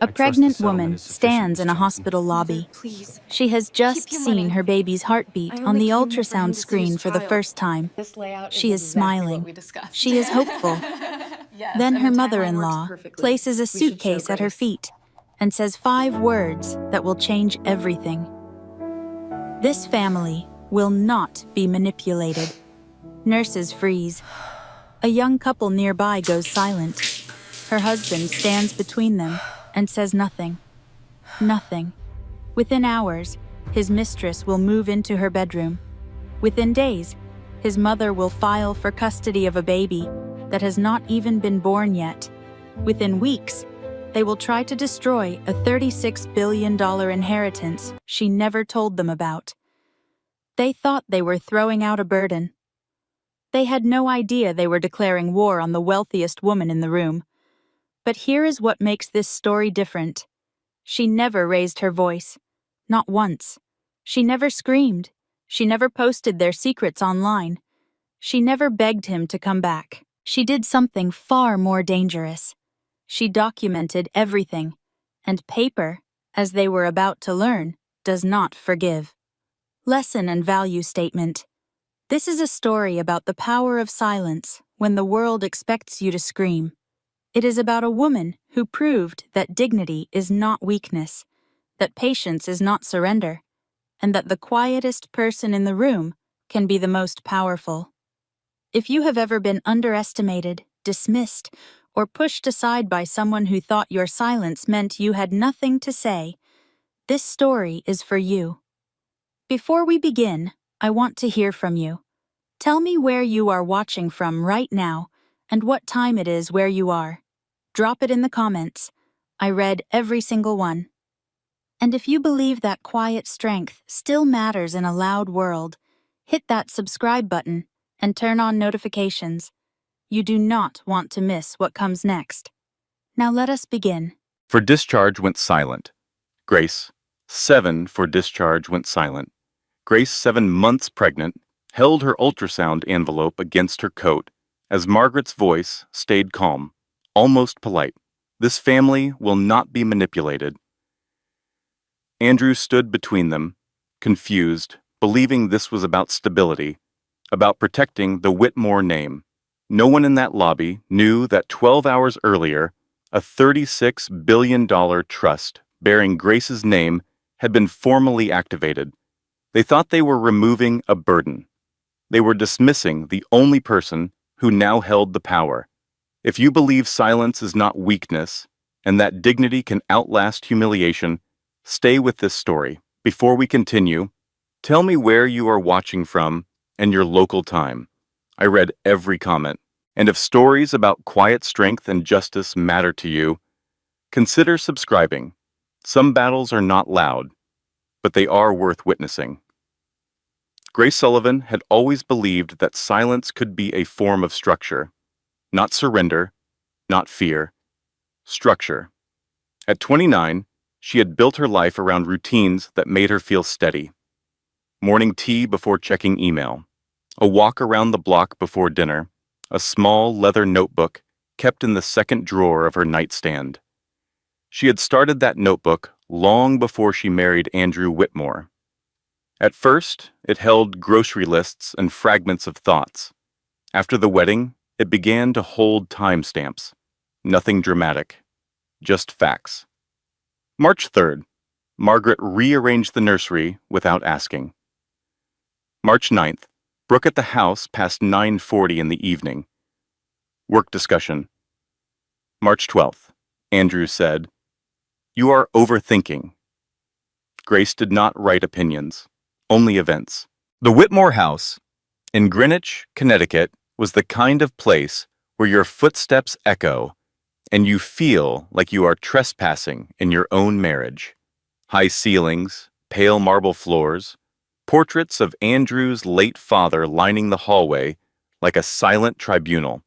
A I trust the pregnant settlement woman is sufficient, stands Miss in a Johnson. hospital lobby. Please. She has just Keep your seen money. her baby's heartbeat I on only the came here for him ultrasound to see his screen for the child. first time. This layout She is exactly smiling. what we discussed. She is hopeful. Yes, Then and her the timeline works mother-in-law perfectly. places a We should show suitcase at her Grace. feet and says 5 words that will change everything. This family will not be manipulated. Nurses freeze. A young couple nearby goes silent. Her husband stands between them and says nothing. Nothing. Within hours, his mistress will move into her bedroom. Within days, his mother will file for custody of a baby that has not even been born yet. Within weeks, they will try to destroy a $36 billion inheritance she never told them about. They thought they were throwing out a burden. They had no idea they were declaring war on the wealthiest woman in the room. But here is what makes this story different. She never raised her voice. Not once. She never screamed. She never posted their secrets online. She never begged him to come back. She did something far more dangerous. She documented everything, and paper, as they were about to learn, does not forgive. Lesson and value statement. This is a story about the power of silence when the world expects you to scream. It is about a woman who proved that dignity is not weakness, that patience is not surrender, and that the quietest person in the room can be the most powerful. If you have ever been underestimated, dismissed, or pushed aside by someone who thought your silence meant you had nothing to say, this story is for you. Before we begin, I want to hear from you. Tell me where you are watching from right now and what time it is where you are. Drop it in the comments. I read every single one. And if you believe that quiet strength still matters in a loud world, hit that subscribe button and turn on notifications. You do not want to miss what comes next. Now let us begin. For discharge went silent. Grace, 7 for discharge went silent. Grace, 7 months pregnant, held her ultrasound envelope against her coat as Margaret's voice stayed calm, almost polite. This family will not be manipulated. Andrew stood between them, confused, believing this was about stability, about protecting the Whitmore name. No one in that lobby knew that 12 hours earlier, a $36 billion trust bearing Grace's name had been formally activated. They thought they were removing a burden. They were dismissing the only person who now held the power. If you believe silence is not weakness and that dignity can outlast humiliation, stay with this story. Before we continue, tell me where you are watching from and your local time. I read every comment. And if stories about quiet strength and justice matter to you, consider subscribing. Some battles are not loud, but they are worth witnessing. Grace Sullivan had always believed that silence could be a form of structure. Not surrender, not fear. Structure. At 29, she had built her life around routines that made her feel steady. Morning tea before checking email. A walk around the block before dinner. A small leather notebook kept in the second drawer of her nightstand. She had started that notebook long before she married Andrew Whitmore. At first, it held grocery lists and fragments of thoughts. After the wedding, it began to hold timestamps. Nothing dramatic, just facts. March 3rd, Margaret rearranged the nursery without asking. March 9th, Brooke at the house past 9:40 in the evening. Work discussion. March 12th, Andrew said, "You are overthinking." Grace did not write opinions, only events. The Whitmore house in Greenwich, Connecticut, was the kind of place where your footsteps echo and you feel like you are trespassing in your own marriage. High ceilings, pale marble floors, portraits of Andrew's late father lining the hallway like a silent tribunal.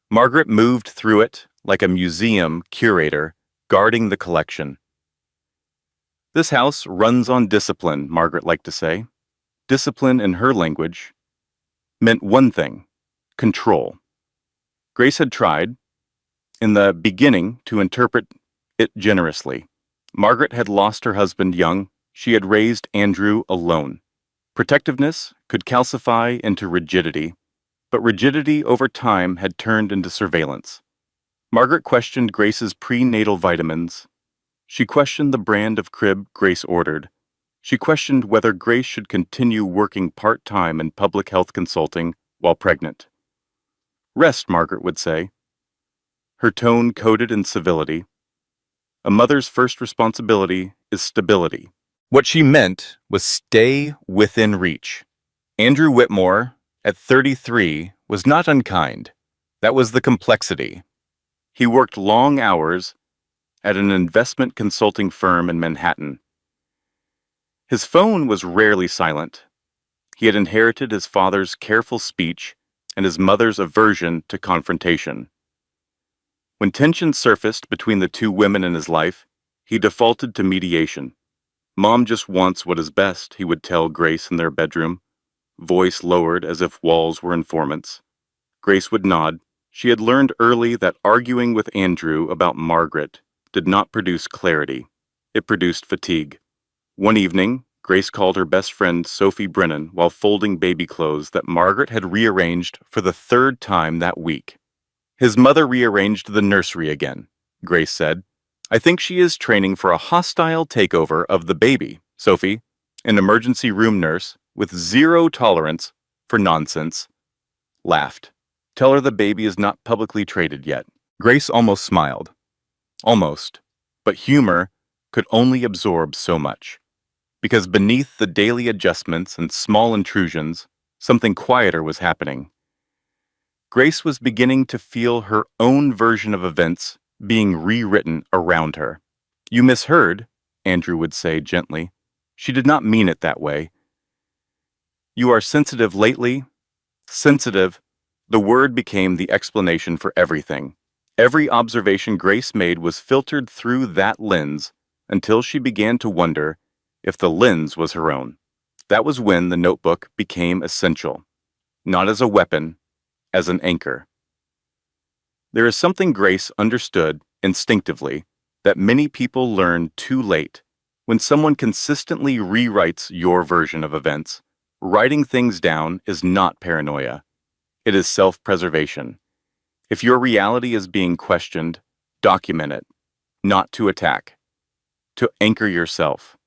Margaret moved through it like a museum curator guarding the collection. This house runs on discipline, Margaret liked to say. Discipline in her language meant one thing: control. Grace had tried, in the beginning, to interpret it generously. Margaret had lost her husband young. She had raised Andrew alone. Protectiveness could calcify into rigidity, but rigidity over time had turned into surveillance. Margaret questioned Grace's prenatal vitamins. She questioned the brand of crib Grace ordered. She questioned whether Grace should continue working part-time in public health consulting while pregnant. Rest, Margaret would say, her tone coded in civility. A mother's first responsibility is stability. What she meant was stay within reach. Andrew Whitmore, at 33, was not unkind. That was the complexity. He worked long hours at an investment consulting firm in Manhattan. His phone was rarely silent. He had inherited his father's careful speech and his mother's aversion to confrontation. When tension surfaced between the two women in his life, he defaulted to mediation. "Mom just wants what is best," he would tell Grace in their bedroom, voice lowered as if walls were informants. Grace would nod. She had learned early that arguing with Andrew about Margaret did not produce clarity. It produced fatigue. One evening, Grace called her best friend Sophie Brennan while folding baby clothes that Margaret had rearranged for the third time that week. "His mother rearranged the nursery again," Grace said. "I think she is training for a hostile takeover of the baby." Sophie, an emergency room nurse with zero tolerance for nonsense, laughed. "Tell her the baby is not publicly traded yet." Grace almost smiled. Almost. But humor could only absorb so much. Because beneath the daily adjustments and small intrusions, something quieter was happening. Grace was beginning to feel her own version of events being rewritten around her. "You misheard," Andrew would say gently. "She did not mean it that way. You are sensitive lately." Sensitive, the word became the explanation for everything. Every observation Grace made was filtered through that lens until she began to wonder if the lens was her own. That was when the notebook became essential, not as a weapon, as an anchor. There is something Grace understood instinctively that many people learn too late. When someone consistently rewrites your version of events, writing things down is not paranoia. It is self-preservation. If your reality is being questioned, document it, not to attack, to anchor yourself.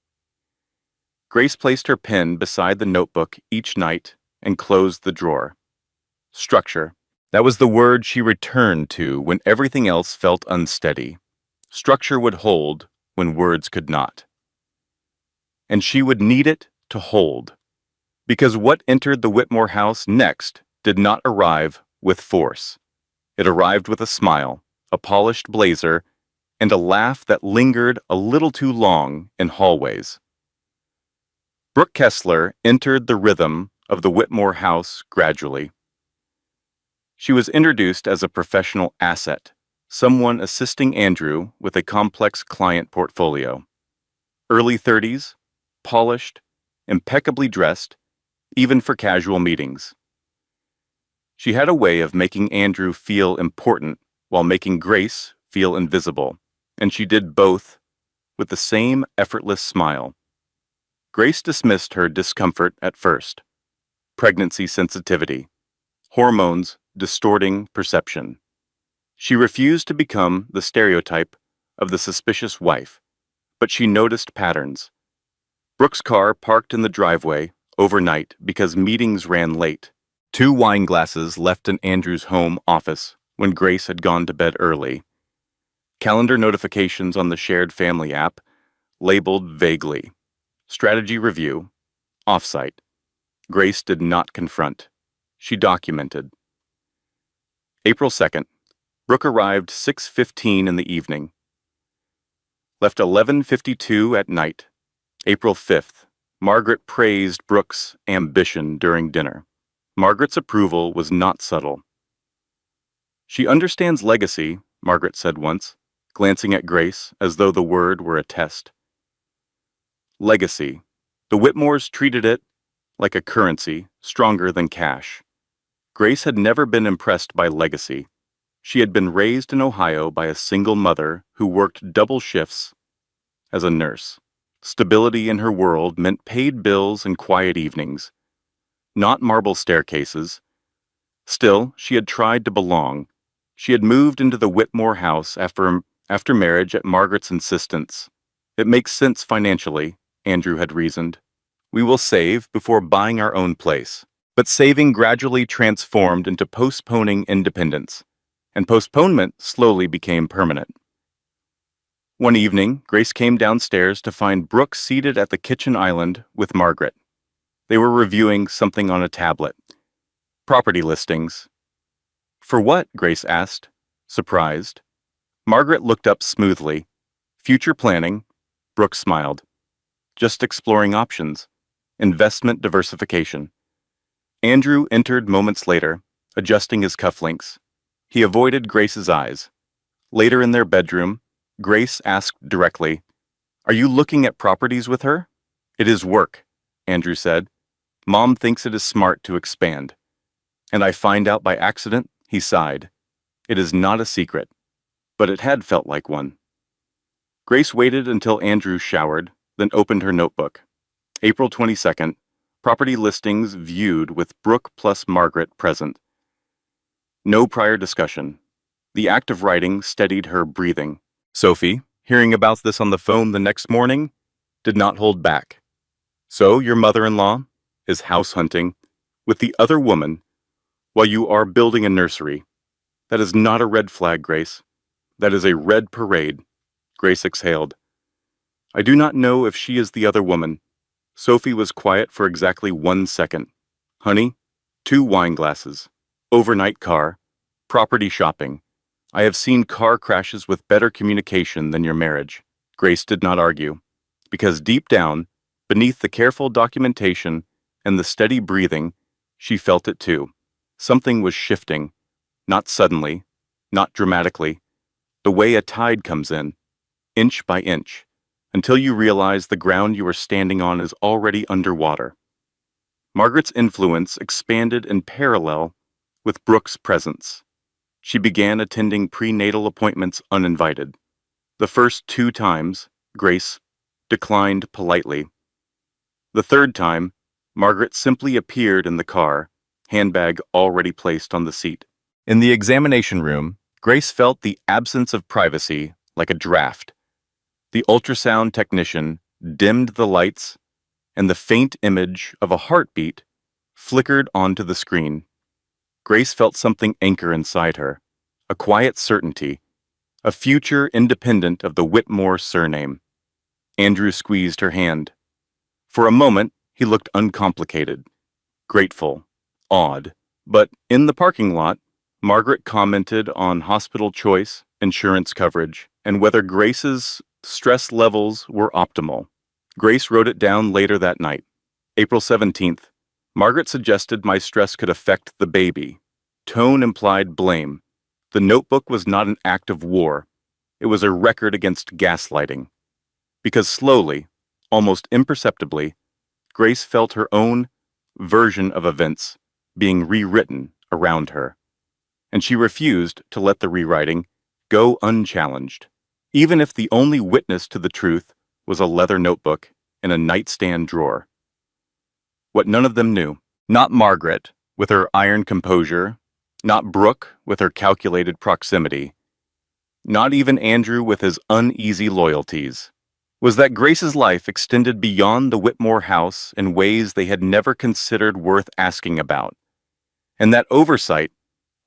Grace placed her pen beside the notebook each night and closed the drawer. Structure. That was the word she returned to when everything else felt unsteady. Structure would hold when words could not. And she would need it to hold. Because what entered the Whitmore house next did not arrive with force. It arrived with a smile, a polished blazer, and a laugh that lingered a little too long in hallways. Brooke Kessler entered the rhythm of the Whitmore house gradually. She was introduced as a professional asset, someone assisting Andrew with a complex client portfolio. Early 30s, polished, impeccably dressed, even for casual meetings. She had a way of making Andrew feel important while making Grace feel invisible, and she did both with the same effortless smile. Grace dismissed her discomfort at first. Pregnancy sensitivity. Hormones distorting perception. She refused to become the stereotype of the suspicious wife, but she noticed patterns. Brooke's car parked in the driveway overnight because meetings ran late. 2 wine glasses left in Andrew's home office when Grace had gone to bed early. Calendar notifications on the shared family app, labeled vaguely. Strategy review, offsite. Grace did not confront. She documented. April 2nd, Brooke arrived 6:15 in the evening. Left 11:52 at night. April 5th, Margaret praised Brooke's ambition during dinner. Margaret's approval was not subtle. "She understands legacy," Margaret said once, glancing at Grace as though the word were a test. Legacy. The Whitmores treated it like a currency, stronger than cash. Grace had never been impressed by legacy. She had been raised in Ohio by a single mother who worked double shifts as a nurse. Stability in her world meant paid bills and quiet evenings, not marble staircases. Still, she had tried to belong. She had moved into the Whitmore house after marriage at Margaret's insistence. It makes sense financially, Andrew had reasoned. We will save before buying our own place. But saving gradually transformed into postponing independence, and postponement slowly became permanent. One evening, Grace came downstairs to find Brooke seated at the kitchen island with Margaret. They were reviewing something on a tablet. Property listings. For what? Grace asked, surprised. Margaret looked up smoothly. Future planning. Brooke smiled. Just exploring options. Investment diversification. Andrew entered moments later, adjusting his cufflinks. He avoided Grace's eyes. Later in their bedroom, Grace asked directly, "Are you looking at properties with her?" "It is work," Andrew said. "Mom thinks it is smart to expand." "And I find out by accident," he sighed. It is not a secret, but it had felt like one. Grace waited until Andrew showered, then opened her notebook. April 22nd, property listings viewed with Brooke plus Margaret present. No prior discussion. The act of writing steadied her breathing. Sophie, hearing about this on the phone the next morning, did not hold back. "So your mother-in-law is house hunting with the other woman while you are building a nursery. That is not a red flag, Grace. That is a red parade." Grace exhaled. "I do not know if she is the other woman." Sophie was quiet for exactly 1 second. "Honey, 2 wine glasses. Overnight car. Property shopping. I have seen car crashes with better communication than your marriage." Grace did not argue, because deep down, beneath the careful documentation and the steady breathing, she felt it too. Something was shifting, not suddenly, not dramatically, the way a tide comes in, inch by inch, until you realize the ground you are standing on is already underwater. Margaret's influence expanded in parallel with Brooke's presence. She began attending prenatal appointments uninvited. The first 2 times, Grace declined politely. The third time, Margaret simply appeared in the car, handbag already placed on the seat. In the examination room, Grace felt the absence of privacy like a draft. The ultrasound technician dimmed the lights, and the faint image of a heartbeat flickered onto the screen. Grace felt something anchor inside her, a quiet certainty, a future independent of the Whitmore surname. Andrew squeezed her hand. For a moment, he looked uncomplicated, grateful, awed. But in the parking lot, Margaret commented on hospital choice, insurance coverage, and whether Grace's stress levels were optimal. Grace wrote it down later that night. April 17th. Margaret suggested my stress could affect the baby. Tone implied blame. The notebook was not an act of war. It was a record against gaslighting. Because slowly, almost imperceptibly, Grace felt her own version of events being rewritten around her. And she refused to let the rewriting go unchallenged, even if the only witness to the truth was a leather notebook in a nightstand drawer. What none of them knew, not Margaret with her iron composure, not Brooke with her calculated proximity, not even Andrew with his uneasy loyalties, was that Grace's life extended beyond the Whitmore house in ways they had never considered worth asking about, and that oversight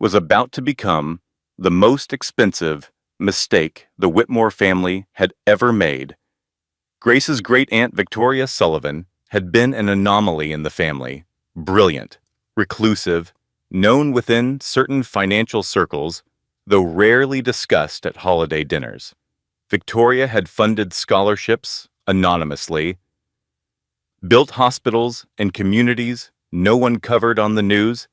was about to become the most expensive mistake the Whitmore family had ever made. Grace's great-aunt Victoria Sullivan had been an anomaly in the family, brilliant, reclusive, known within certain financial circles, though rarely discussed at holiday dinners. Victoria had funded scholarships anonymously, built hospitals and communities no one covered on the news,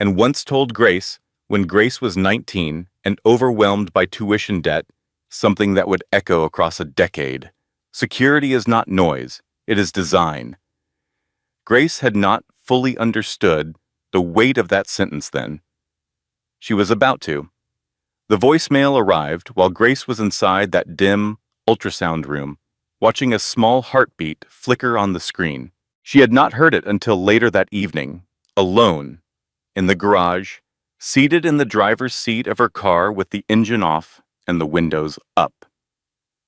and once told Grace, when Grace was 19 and overwhelmed by tuition debt, something that would echo across a decade, "Security is not noise, it is design." Grace had not fully understood the weight of that sentence then. She was about to. The voicemail arrived while Grace was inside that dim ultrasound room, watching a small heartbeat flicker on the screen. She had not heard it until later that evening, alone, in the garage, seated in the driver's seat of her car with the engine off and the windows up.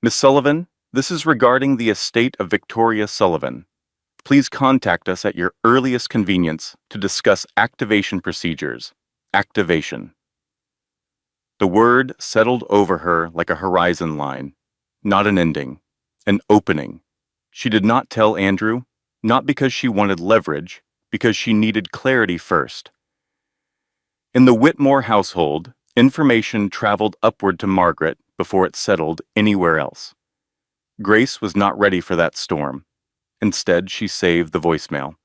Miss Sullivan, this is regarding the estate of Victoria Sullivan. Please contact us at your earliest convenience to discuss activation procedures. Activation. The word settled over her like a horizon line, not an ending, an opening. She did not tell Andrew, not because she wanted leverage, because she needed clarity first. In the Whitmore household, information traveled upward to Margaret before it settled anywhere else. Grace was not ready for that storm. Instead, she saved the voicemail.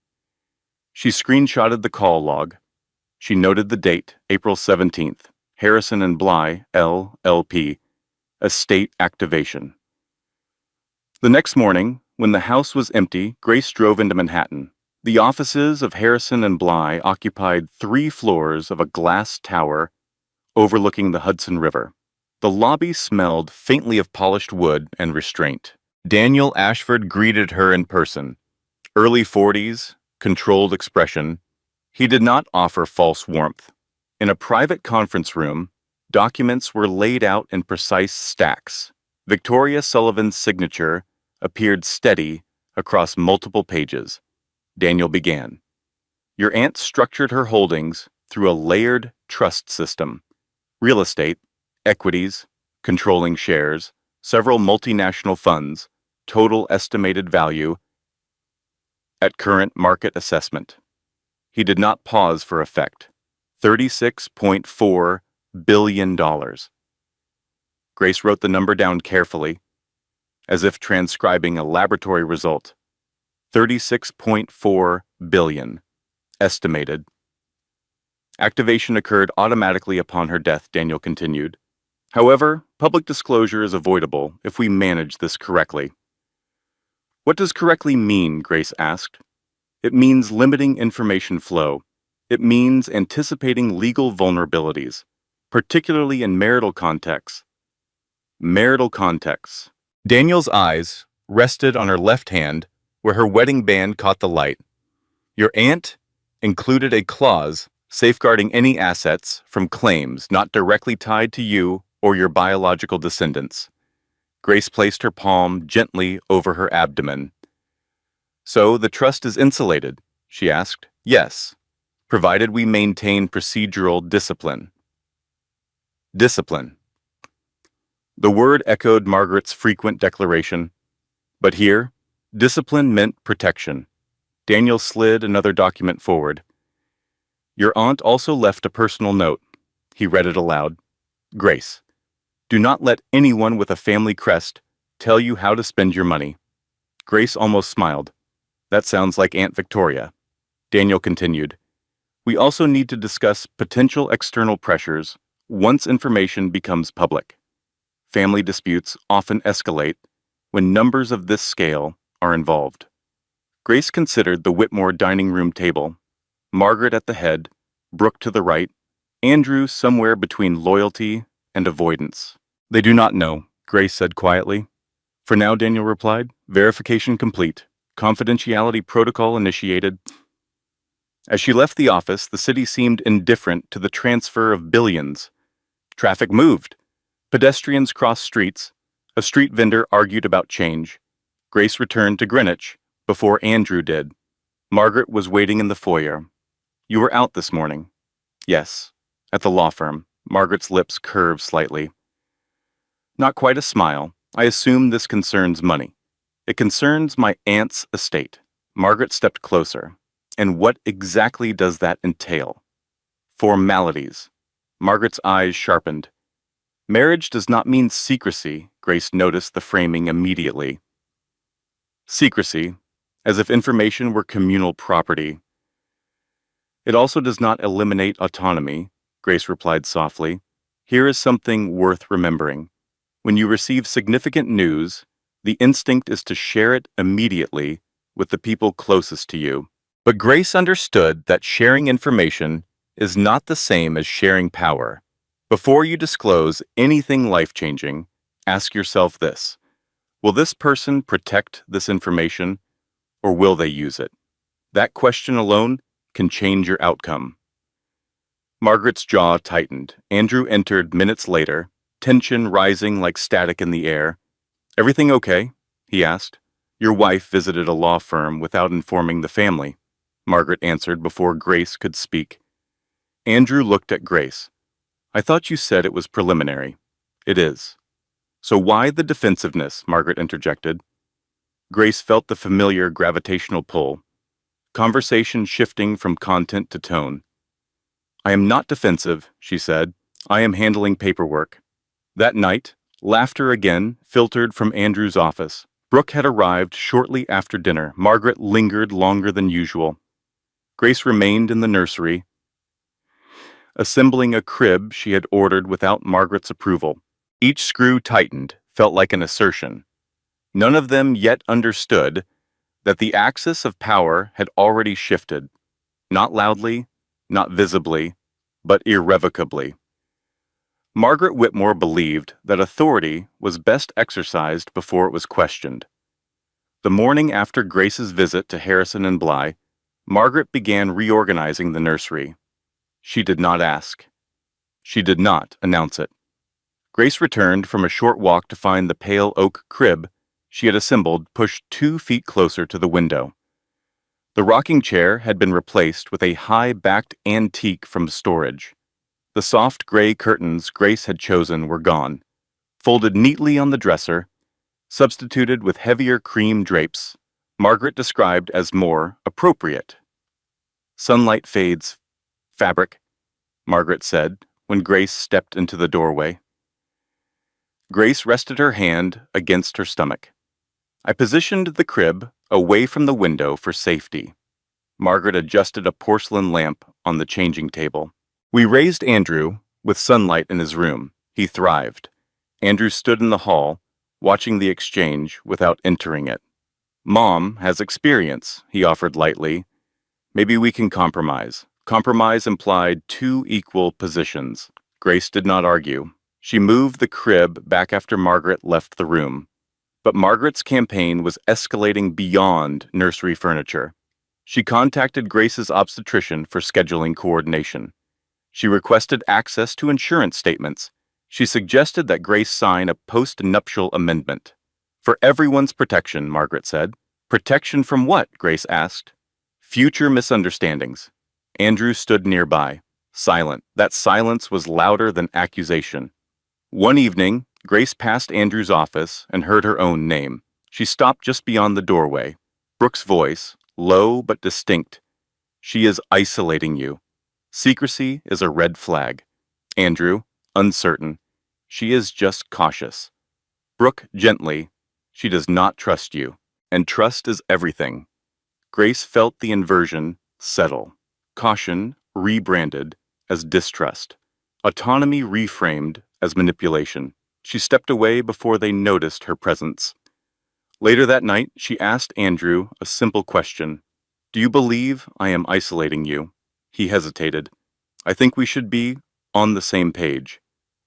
She screenshotted the call log. She noted the date, April 17th, Harrison and Bly, LLP, estate activation. The next morning, when the house was empty, Grace drove into Manhattan. The offices of Harrison and Bly occupied 3 floors of a glass tower overlooking the Hudson River. The lobby smelled faintly of polished wood and restraint. Daniel Ashford greeted her in person. Early 40s, controlled expression. He did not offer false warmth. In a private conference room, documents were laid out in precise stacks. Victoria Sullivan's signature appeared steady across multiple pages. Daniel began. Your aunt structured her holdings through a layered trust system. Real estate, equities, controlling shares, several multinational funds, total estimated value at current market assessment. He did not pause for effect. $36.4 billion. Grace wrote the number down carefully, as if transcribing a laboratory result. 36.4 billion. Estimated. Activation occurred automatically upon her death, Daniel continued. However, public disclosure is avoidable if we manage this correctly. What does correctly mean? Grace asked. It means limiting information flow. It means anticipating legal vulnerabilities, particularly in marital contexts. Marital contexts. Daniel's eyes rested on her left hand where her wedding band caught the light. Your aunt included a clause safeguarding any assets from claims not directly tied to you or your biological descendants. Grace placed her palm gently over her abdomen. So the trust is insulated, she asked. Yes, provided we maintain procedural discipline. Discipline. The word echoed Margaret's frequent declaration. But here, discipline meant protection. Daniel slid another document forward. Your aunt also left a personal note. He read it aloud. Grace, do not let anyone with a family crest tell you how to spend your money. Grace almost smiled. That sounds like Aunt Victoria. Daniel continued. We also need to discuss potential external pressures once information becomes public. Family disputes often escalate when numbers of this scale are involved. Grace considered the Whitmore dining room table. Margaret at the head, Brooke to the right, Andrew somewhere between loyalty and avoidance. They do not know, Grace said quietly. For now, Daniel replied, verification complete. Confidentiality protocol initiated. As she left the office, the city seemed indifferent to the transfer of billions. Traffic moved. Pedestrians crossed streets. A street vendor argued about change. Grace returned to Greenwich before Andrew did. Margaret was waiting in the foyer. You were out this morning. Yes, at the law firm. Margaret's lips curved slightly. Not quite a smile. I assume this concerns money. It concerns my aunt's estate. Margaret stepped closer. And what exactly does that entail? Formalities. Margaret's eyes sharpened. Marriage does not mean secrecy, Grace noticed the framing immediately. Secrecy, as if information were communal property. It also does not eliminate autonomy, Grace replied softly. Here is something worth remembering. When you receive significant news, the instinct is to share it immediately with the people closest to you. But Grace understood that sharing information is not the same as sharing power. Before you disclose anything life-changing, ask yourself this: will this person protect this information, or will they use it? That question alone can change your outcome. Margaret's jaw tightened. Andrew entered minutes later, tension rising like static in the air. "Everything okay?" he asked. "Your wife visited a law firm without informing the family," Margaret answered before Grace could speak. Andrew looked at Grace. "I thought you said it was preliminary." "It is." "So why the defensiveness?" Margaret interjected. Grace felt the familiar gravitational pull, conversation shifting from content to tone. "I am not defensive," she said. "I am handling paperwork." That night, laughter again filtered from Andrew's office. Brooke had arrived shortly after dinner. Margaret lingered longer than usual. Grace remained in the nursery, assembling a crib she had ordered without Margaret's approval. Each screw tightened, felt like an assertion. None of them yet understood that the axis of power had already shifted, not loudly, not visibly, but irrevocably. Margaret Whitmore believed that authority was best exercised before it was questioned. The morning after Grace's visit to Harrison and Bly, Margaret began reorganizing the nursery. She did not ask. She did not announce it. Grace returned from a short walk to find the pale oak crib she had assembled pushed 2 feet closer to the window. The rocking chair had been replaced with a high-backed antique from storage. The soft gray curtains Grace had chosen were gone, folded neatly on the dresser, substituted with heavier cream drapes Margaret described as more appropriate. "Sunlight fades fabric," Margaret said when Grace stepped into the doorway. Grace rested her hand against her stomach. "I positioned the crib away from the window for safety." Margaret adjusted a porcelain lamp on the changing table. "We raised Andrew with sunlight in his room. He thrived." Andrew stood in the hall, watching the exchange without entering it. "Mom has experience," he offered lightly. "Maybe we can compromise." Compromise implied 2 equal positions. Grace did not argue. She moved the crib back after Margaret left the room. But Margaret's campaign was escalating beyond nursery furniture. She contacted Grace's obstetrician for scheduling coordination. She requested access to insurance statements. She suggested that Grace sign a post-nuptial amendment. "For everyone's protection," Margaret said. "Protection from what?" Grace asked. "Future misunderstandings." Andrew stood nearby, silent. That silence was louder than accusation. One evening, Grace passed Andrew's office and heard her own name. She stopped just beyond the doorway. Brooke's voice, low but distinct. "She is isolating you. Secrecy is a red flag." Andrew, uncertain. "She is just cautious." Brooke, gently. "She does not trust you. And trust is everything." Grace felt the inversion settle. Caution rebranded as distrust. Autonomy reframed as manipulation. She stepped away before they noticed her presence. Later that night, she asked Andrew a simple question. "Do you believe I am isolating you?" He hesitated. "I think we should be on the same page."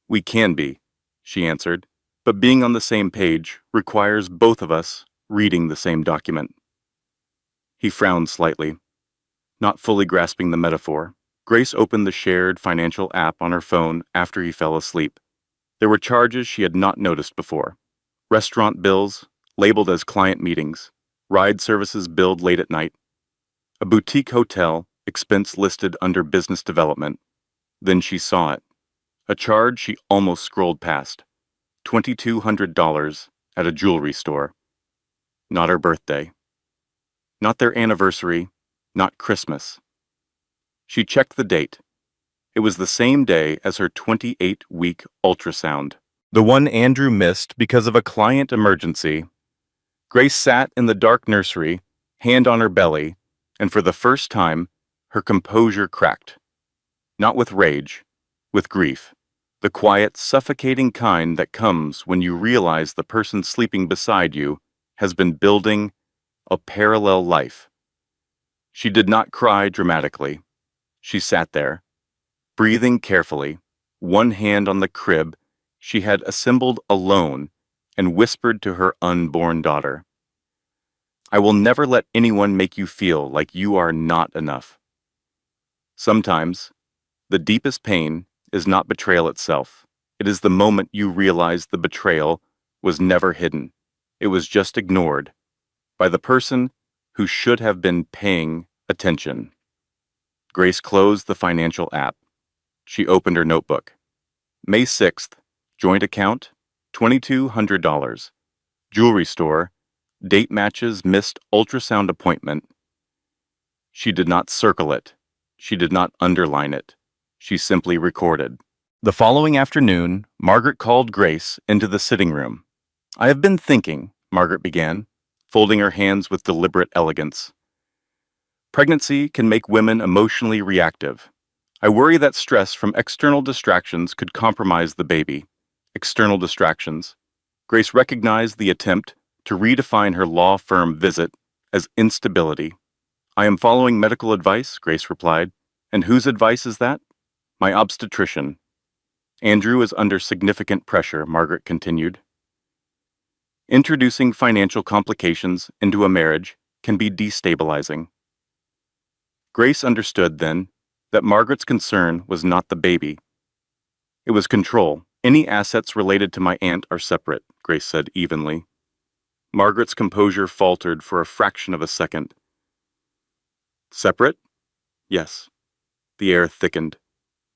"We can be," she answered, "but being on the same page requires both of us reading the same document." He frowned slightly, not fully grasping the metaphor. Grace opened the shared financial app on her phone after he fell asleep. There were charges she had not noticed before. Restaurant bills, labeled as client meetings, ride services billed late at night, a boutique hotel, expense listed under business development. Then she saw it. A charge she almost scrolled past. $2,200 at a jewelry store. Not her birthday. Not their anniversary. Not Christmas. She checked the date. It was the same day as her 28-week ultrasound. The one Andrew missed because of a client emergency. Grace sat in the dark nursery, hand on her belly, and for the first time, her composure cracked. Not with rage, with grief. The quiet, suffocating kind that comes when you realize the person sleeping beside you has been building a parallel life. She did not cry dramatically. She sat there, breathing carefully, one hand on the crib she had assembled alone, and whispered to her unborn daughter, "I will never let anyone make you feel like you are not enough." Sometimes, the deepest pain is not betrayal itself. It is the moment you realize the betrayal was never hidden. It was just ignored by the person who should have been paying attention. Grace closed the financial app. She opened her notebook. May 6th, joint account, $2,200. Jewelry store, date matches missed ultrasound appointment. She did not circle it. She did not underline it. She simply recorded. The following afternoon, Margaret called Grace into the sitting room. "I have been thinking," Margaret began, folding her hands with deliberate elegance. "Pregnancy can make women emotionally reactive. I worry that stress from external distractions could compromise the baby." External distractions. Grace recognized the attempt to redefine her law firm visit as instability. "I am following medical advice," Grace replied. "And whose advice is that?" "My obstetrician." "Andrew is under significant pressure," Margaret continued. "Introducing financial complications into a marriage can be destabilizing." Grace understood then that Margaret's concern was not the baby. It was control. "Any assets related to my aunt are separate," Grace said evenly. Margaret's composure faltered for a fraction of a second. "Separate?" "Yes." The air thickened.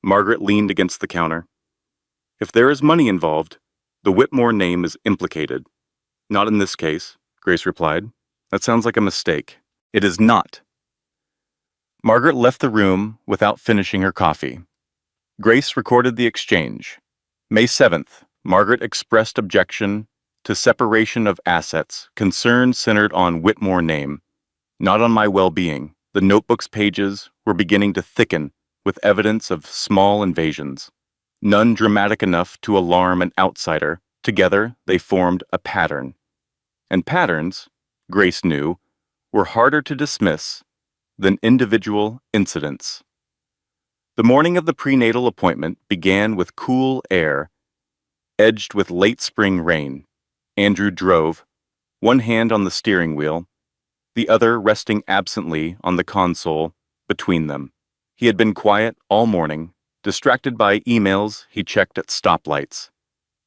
Margaret leaned against the counter. "If there is money involved, the Whitmore name is implicated." "Not in this case," Grace replied. "That sounds like a mistake." "It is not." Margaret left the room without finishing her coffee. Grace recorded the exchange. May 7th, Margaret expressed objection to separation of assets, concern centered on Whitmore name, not on my well-being. The notebook's pages were beginning to thicken with evidence of small invasions, none dramatic enough to alarm an outsider. Together, they formed a pattern. And patterns, Grace knew, were harder to dismiss than individual incidents. The morning of the prenatal appointment began with cool air, edged with late spring rain. Andrew drove, one hand on the steering wheel, the other resting absently on the console between them. He had been quiet all morning, distracted by emails he checked at stoplights.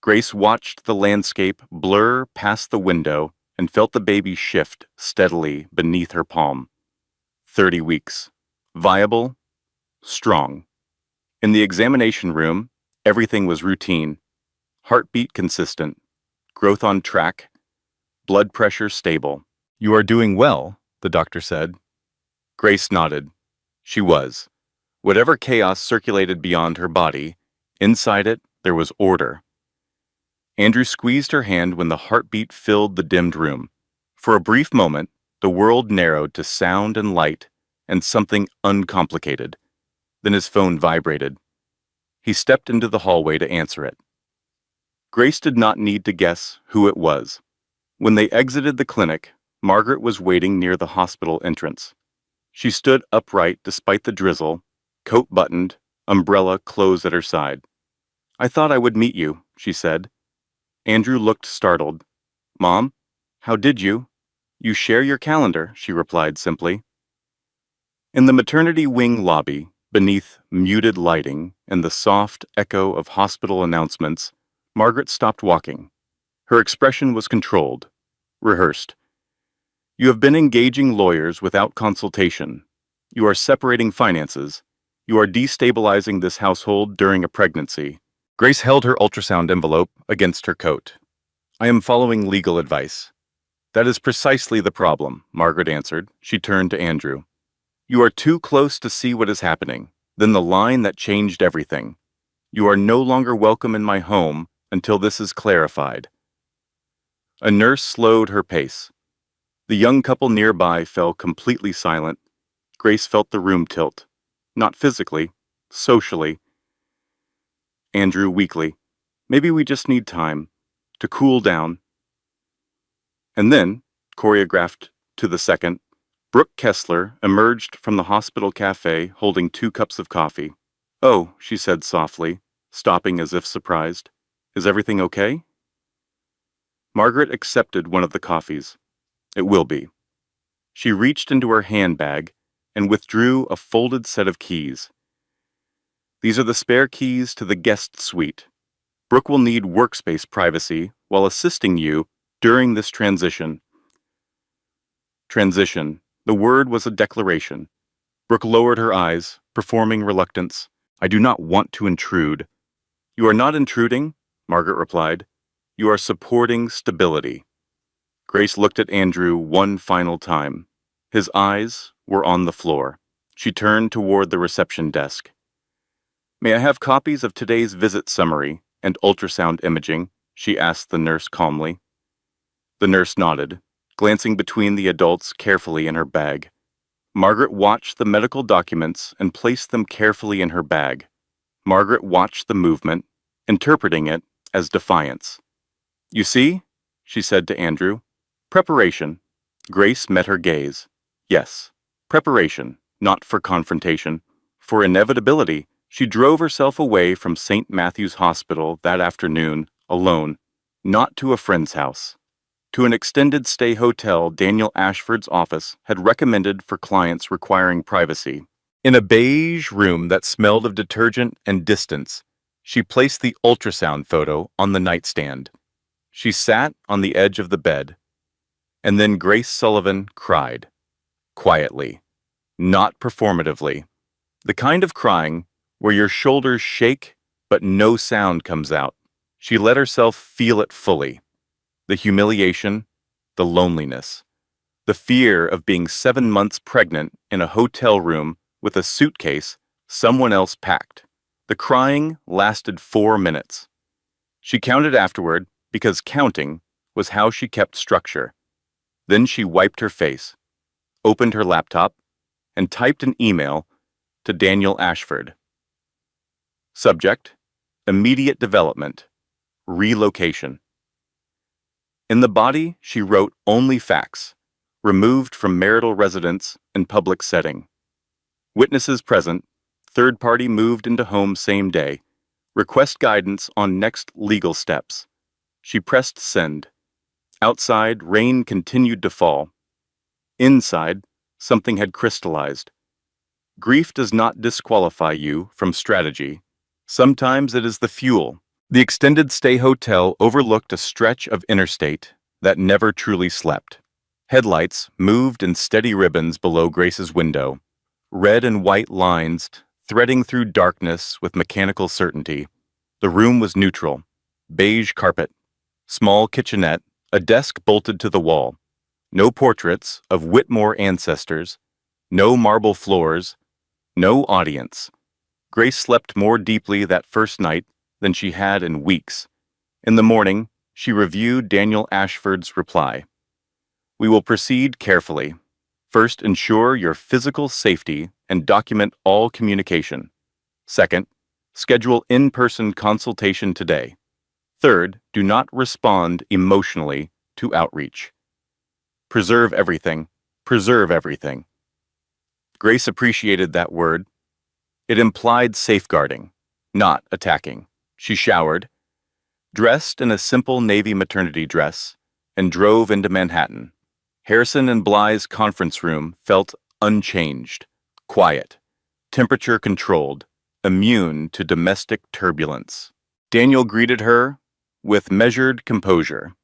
Grace watched the landscape blur past the window and felt the baby shift steadily beneath her palm. 30 weeks. Viable, strong. In the examination room, everything was routine. Heartbeat consistent. Growth on track. Blood pressure stable. "You are doing well," the doctor said. Grace nodded. She was. Whatever chaos circulated beyond her body, inside it there was order. Andrew squeezed her hand when the heartbeat filled the dimmed room. For a brief moment, the world narrowed to sound and light and something uncomplicated. Then his phone vibrated. He stepped into the hallway to answer it. Grace did not need to guess who it was. When they exited the clinic, Margaret was waiting near the hospital entrance. She stood upright despite the drizzle, coat buttoned, umbrella closed at her side. "I thought I would meet you," she said. Andrew looked startled. "Mom, how did you?" "You share your calendar," she replied simply. In the maternity wing lobby, beneath muted lighting and the soft echo of hospital announcements, Margaret stopped walking. Her expression was controlled, rehearsed. "You have been engaging lawyers without consultation. You are separating finances. You are destabilizing this household during a pregnancy." Grace held her ultrasound envelope against her coat. "I am following legal advice." "That is precisely the problem," Margaret answered. She turned to Andrew. "You are too close to see what is happening. Then the line that changed everything. You are no longer welcome in my home until this is clarified." A nurse slowed her pace. The young couple nearby fell completely silent. Grace felt the room tilt. Not physically, socially. Andrew weakly. "Maybe we just need time to cool down." And then, choreographed to the second, Brooke Kessler emerged from the hospital cafe holding 2 cups of coffee. "Oh," she said softly, stopping as if surprised. Is everything okay? Margaret accepted one of the coffees. It will be. She reached into her handbag and withdrew a folded set of keys. These are the spare keys to the guest suite. Brooke will need workspace privacy while assisting you during this transition. Transition. The word was a declaration. Brooke lowered her eyes, performing reluctance. I do not want to intrude. You are not intruding, Margaret replied. You are supporting stability. Grace looked at Andrew one final time. His eyes were on the floor. She turned toward the reception desk. May I have copies of today's visit summary and ultrasound imaging? She asked the nurse calmly. The nurse nodded, glancing between the adults carefully in her bag. Margaret watched the medical documents and placed them carefully in her bag. Margaret watched the movement, interpreting it as defiance. You see, she said to Andrew. Preparation. Grace met her gaze. Yes, preparation, not for confrontation. For inevitability, she drove herself away from St. Matthew's Hospital that afternoon, alone, not to a friend's house, to an extended stay hotel Daniel Ashford's office had recommended for clients requiring privacy. In a beige room that smelled of detergent and distance, she placed the ultrasound photo on the nightstand. She sat on the edge of the bed, and then Grace Sullivan cried. Quietly, not performatively. The kind of crying where your shoulders shake but no sound comes out. She let herself feel it fully. The humiliation, the loneliness, the fear of being 7 months pregnant in a hotel room with a suitcase someone else packed. The crying lasted 4 minutes. She counted afterward because counting was how she kept structure. Then she wiped her face, opened her laptop, and typed an email to Daniel Ashford. Subject: Immediate development. Relocation. In the body, she wrote only facts, removed from marital residence and public setting. Witnesses present, third party moved into home same day. Request guidance on next legal steps. She pressed send. Outside, rain continued to fall. Inside, something had crystallized. Grief does not disqualify you from strategy. Sometimes it is the fuel. The extended stay hotel overlooked a stretch of interstate that never truly slept. Headlights moved in steady ribbons below Grace's window, red and white lines threading through darkness with mechanical certainty. The room was neutral, beige carpet, small kitchenette, a desk bolted to the wall. No portraits of Whitmore ancestors, no marble floors, no audience. Grace slept more deeply that first night than she had in weeks. In the morning, she reviewed Daniel Ashford's reply. We will proceed carefully. First, ensure your physical safety and document all communication. Second, schedule in-person consultation today. Third, do not respond emotionally to outreach. Preserve everything. Preserve everything. Grace appreciated that word. It implied safeguarding, not attacking. She showered, dressed in a simple navy maternity dress, and drove into Manhattan. Harrison and Bly's conference room felt unchanged, quiet, temperature controlled, immune to domestic turbulence. Daniel greeted her with measured composure.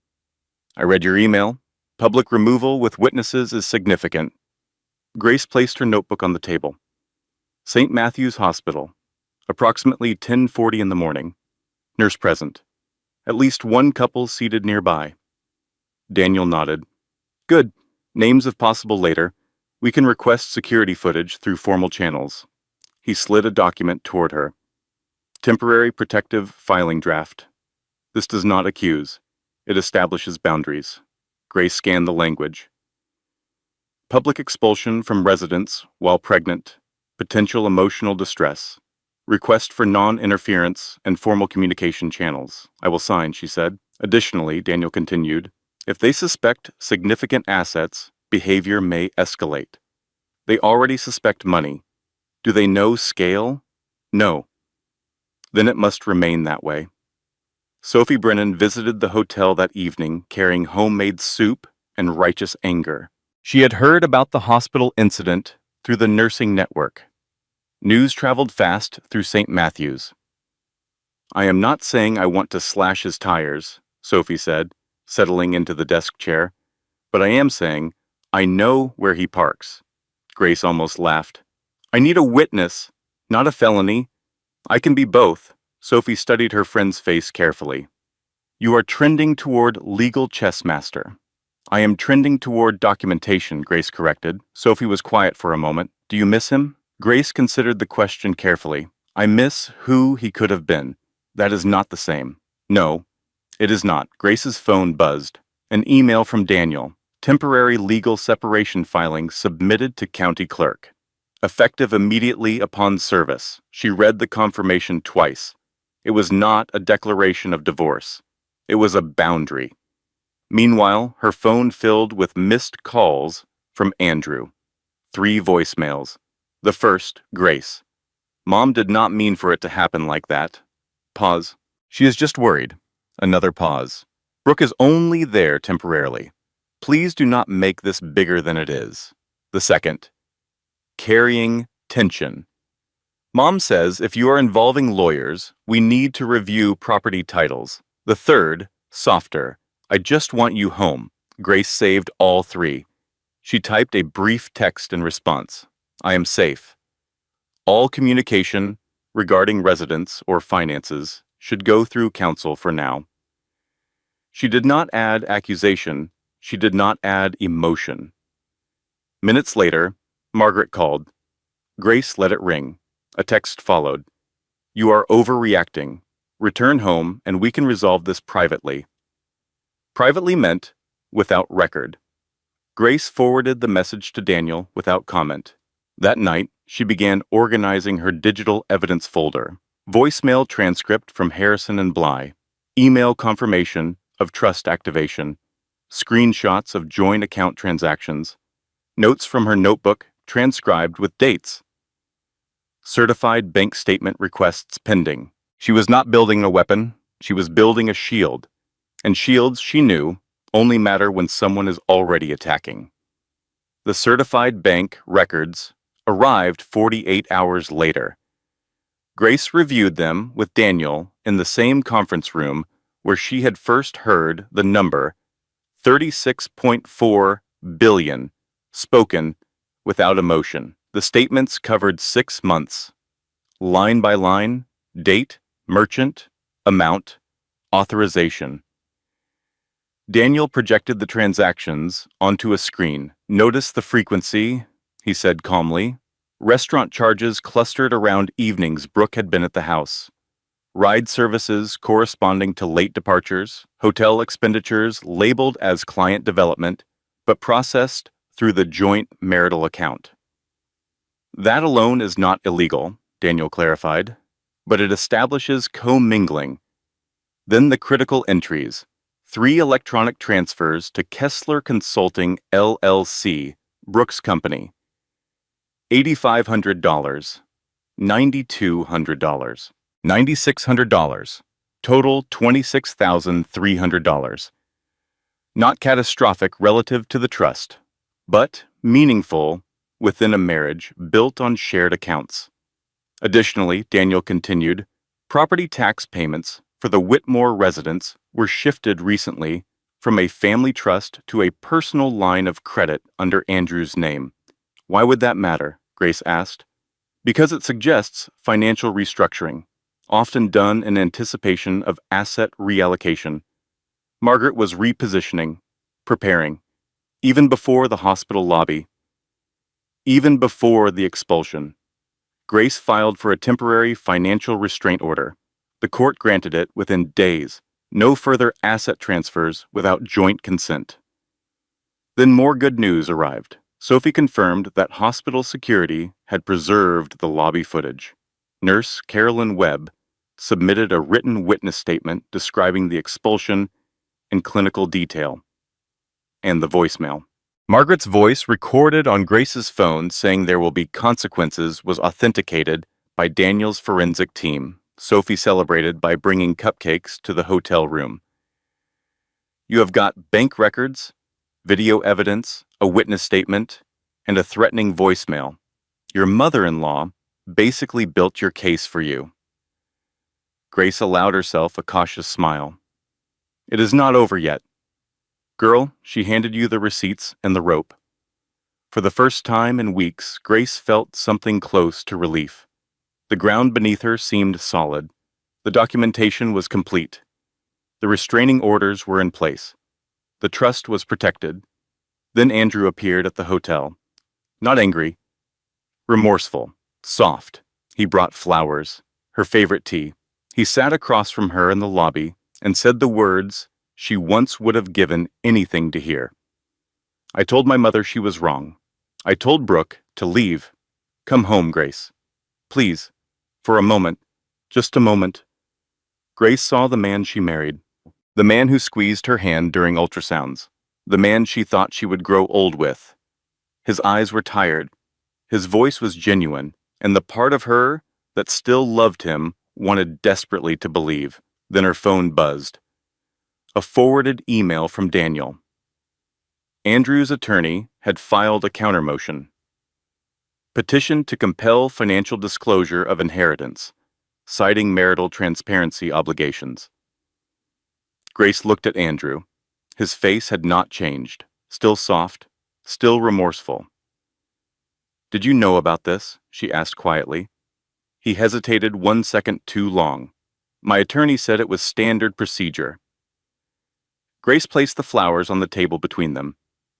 I read your email. Public removal with witnesses is significant. Grace placed her notebook on the table. St. Matthew's Hospital, approximately 10:40 in the morning. Nurse present. At least one couple seated nearby. Daniel nodded. Good. Names if possible later. We can request security footage through formal channels. He slid a document toward her. Temporary protective filing draft. This does not accuse. It establishes boundaries. Grace scanned the language. Public expulsion from residence while pregnant. Potential emotional distress. Request for non-interference and formal communication channels. I will sign, she said. Additionally, Daniel continued, if they suspect significant assets, behavior may escalate. They already suspect money. Do they know scale? No. Then it must remain that way. Sophie Brennan visited the hotel that evening carrying homemade soup and righteous anger. She had heard about the hospital incident through the nursing network. News traveled fast through St. Matthews. "I am not saying I want to slash his tires," Sophie said, settling into the desk chair, "but I am saying I know where he parks." Grace almost laughed. "I need a witness, not a felony. I can be both." Sophie studied her friend's face carefully. "You are trending toward legal chess master." "I am trending toward documentation," Grace corrected. Sophie was quiet for a moment. "Do you miss him?" Grace considered the question carefully. "I miss who he could have been. That is not the same." "No, it is not." Grace's phone buzzed. An email from Daniel. Temporary legal separation filing submitted to county clerk. Effective immediately upon service. She read the confirmation twice. It was not a declaration of divorce. It was a boundary. Meanwhile, her phone filled with missed calls from Andrew. 3 voicemails. The first, Grace. "Mom did not mean for it to happen like that." Pause. "She is just worried." Another pause. "Brooke is only there temporarily. Please do not make this bigger than it is." The second, carrying tension. "Mom says if you are involving lawyers, we need to review property titles." The third, softer. "I just want you home." Grace saved all 3. She typed a brief text in response. "I am safe. All communication regarding residence or finances should go through counsel for now." She did not add accusation. She did not add emotion. Minutes later, Margaret called. Grace let it ring. A text followed. "You are overreacting. Return home and we can resolve this privately." Privately meant without record. Grace forwarded the message to Daniel without comment. That night, she began organizing her digital evidence folder. Voicemail transcript from Harrison and Bly. Email confirmation of trust activation. Screenshots of joint account transactions. Notes from her notebook transcribed with dates. Certified bank statement requests pending. She was not building a weapon, she was building a shield. And shields, she knew, only matter when someone is already attacking. The certified bank records arrived 48 hours later. Grace reviewed them with Daniel in the same conference room where she had first heard the number 36.4 billion spoken without emotion. The statements covered 6 months. Line by line, date, merchant, amount, authorization. Daniel projected the transactions onto a screen. "Notice the frequency," he said calmly. Restaurant charges clustered around evenings Brooke had been at the house. Ride services corresponding to late departures, hotel expenditures labeled as client development, but processed through the joint marital account. "That alone is not illegal," Daniel clarified, "but it establishes commingling." Then the critical entries. 3 electronic transfers to Kessler Consulting, LLC, Brooks Company. $8,500, $9,200, $9,600, total $26,300. Not catastrophic relative to the trust, but meaningful within a marriage built on shared accounts. Additionally, Daniel continued, property tax payments for the Whitmore residence were shifted recently from a family trust to a personal line of credit under Andrew's name. "Why would that matter?" Grace asked. "Because it suggests financial restructuring, often done in anticipation of asset reallocation." Margaret was repositioning, preparing, even before the hospital lobby, even before the expulsion. Grace filed for a temporary financial restraint order. The court granted it within days. No further asset transfers without joint consent. Then more good news arrived. Sophie confirmed that hospital security had preserved the lobby footage. Nurse Carolyn Webb submitted a written witness statement describing the expulsion in clinical detail. And the voicemail. Margaret's voice recorded on Grace's phone saying there will be consequences was authenticated by Daniel's forensic team. Sophie celebrated by bringing cupcakes to the hotel room. You have got bank records, video evidence, a witness statement, and a threatening voicemail. Your mother-in-law basically built your case for you. Grace allowed herself a cautious smile. It is not over yet. Girl, she handed you the receipts and the rope. For the first time in weeks, Grace felt something close to relief. The ground beneath her seemed solid. The documentation was complete. The restraining orders were in place. The trust was protected. Then Andrew appeared at the hotel. Not angry, remorseful, soft. He brought flowers, her favorite tea. He sat across from her in the lobby and said the words she once would have given anything to hear. I told my mother she was wrong. I told Brooke to leave. Come home, Grace. Please, for a moment, just a moment. Grace saw the man she married, the man who squeezed her hand during ultrasounds, the man she thought she would grow old with. His eyes were tired. His voice was genuine, and the part of her that still loved him wanted desperately to believe. Then her phone buzzed. A forwarded email from Daniel. Andrew's attorney had filed a countermotion. Petition to compel financial disclosure of inheritance, citing marital transparency obligations. Grace looked at Andrew. His face had not changed, still soft, still remorseful. Did you know about this? She asked quietly. He hesitated 1 second too long. My attorney said it was standard procedure. Grace placed the flowers on the table between them.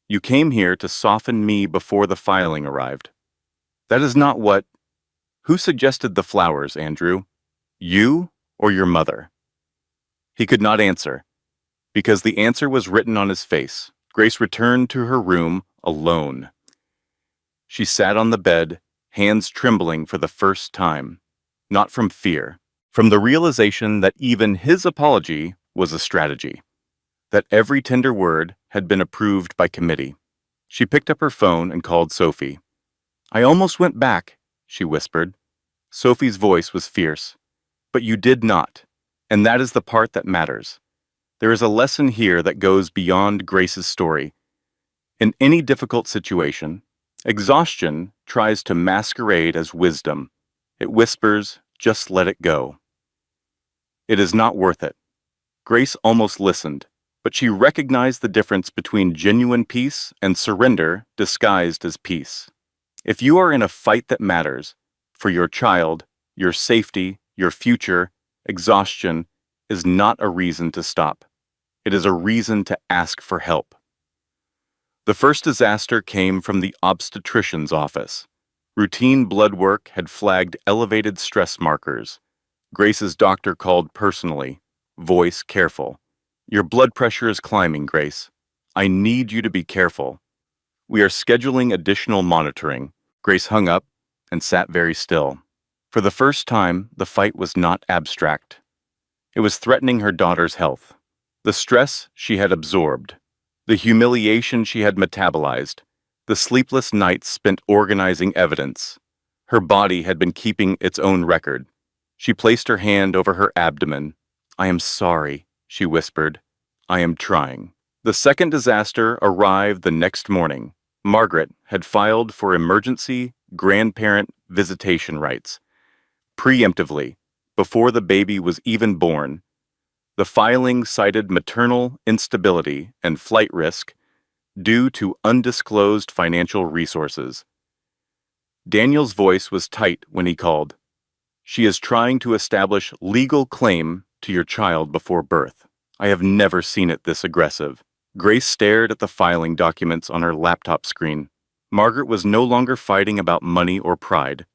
You came here to soften me before the filing arrived. That is not what... Who suggested the flowers, Andrew? You or your mother? He could not answer, because the answer was written on his face. Grace returned to her room alone. She sat on the bed, hands trembling for the first time, not from fear, from the realization that even his apology was a strategy, that every tender word had been approved by committee. She picked up her phone and called Sophie. I almost went back, she whispered. Sophie's voice was fierce. But you did not, and that is the part that matters. There is a lesson here that goes beyond Grace's story. In any difficult situation, exhaustion tries to masquerade as wisdom. It whispers, just let it go. It is not worth it. Grace almost listened, but she recognized the difference between genuine peace and surrender disguised as peace. If you are in a fight that matters, for your child, your safety, your future, exhaustion is not a reason to stop. It is a reason to ask for help. The first disaster came from the obstetrician's office. Routine blood work had flagged elevated stress markers. Grace's doctor called personally, voice careful. Your blood pressure is climbing, Grace. I need you to be careful. We are scheduling additional monitoring. Grace hung up and sat very still. For the first time, the fight was not abstract. It was threatening her daughter's health. The stress she had absorbed, the humiliation she had metabolized, the sleepless nights spent organizing evidence. Her body had been keeping its own record. She placed her hand over her abdomen. I am sorry, she whispered. I am trying. The second disaster arrived the next morning. Margaret had filed for emergency grandparent visitation rights. Preemptively, before the baby was even born. The filing cited maternal instability and flight risk due to undisclosed financial resources. Daniel's voice was tight when he called. She is trying to establish legal claim to your child before birth. I have never seen it this aggressive. Grace stared at the filing documents on her laptop screen. Margaret was no longer fighting about money or pride.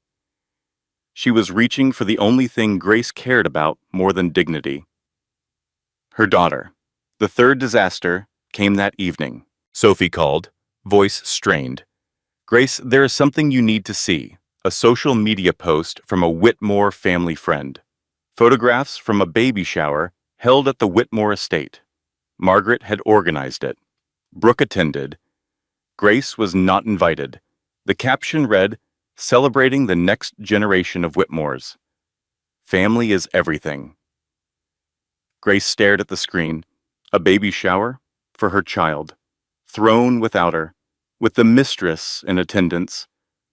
She was reaching for the only thing Grace cared about more than dignity. Her daughter. The third disaster came that evening. Sophie called, voice strained. Grace, there is something you need to see. A social media post from a Whitmore family friend. Photographs from a baby shower held at the Whitmore estate. Margaret had organized it. Brooke attended. Grace was not invited. The caption read, celebrating the next generation of Whitmores. Family is everything. Grace stared at the screen. A baby shower for her child. Throne without her, with the mistress in attendance.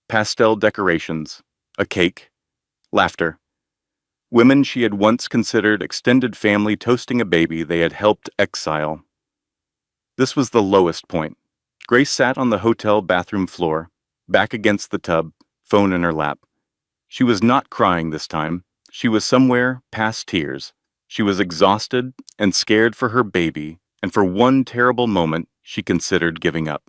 Pastel decorations. A cake. Laughter. Women she had once considered extended family toasting a baby they had helped exile. This was the lowest point. Grace sat on the hotel bathroom floor, back against the tub, phone in her lap. She was not crying this time. She was somewhere past tears. She was exhausted and scared for her baby, and for one terrible moment she considered giving up.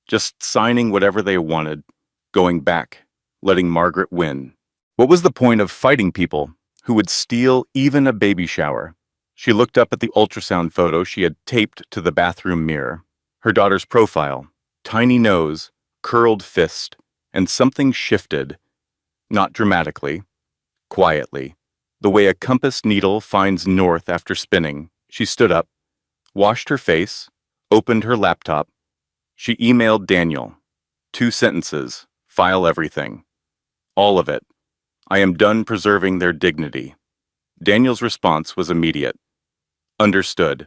Just signing whatever they wanted, going back, letting Margaret win. What was the point of fighting people who would steal even a baby shower? She looked up at the ultrasound photo she had taped to the bathroom mirror. Her daughter's profile, tiny nose, curled fist, and something shifted. Not dramatically, quietly. The way a compass needle finds north after spinning. She stood up, washed her face, opened her laptop. She emailed Daniel. 2 sentences, file everything. All of it. I am done preserving their dignity. Daniel's response was immediate. Understood.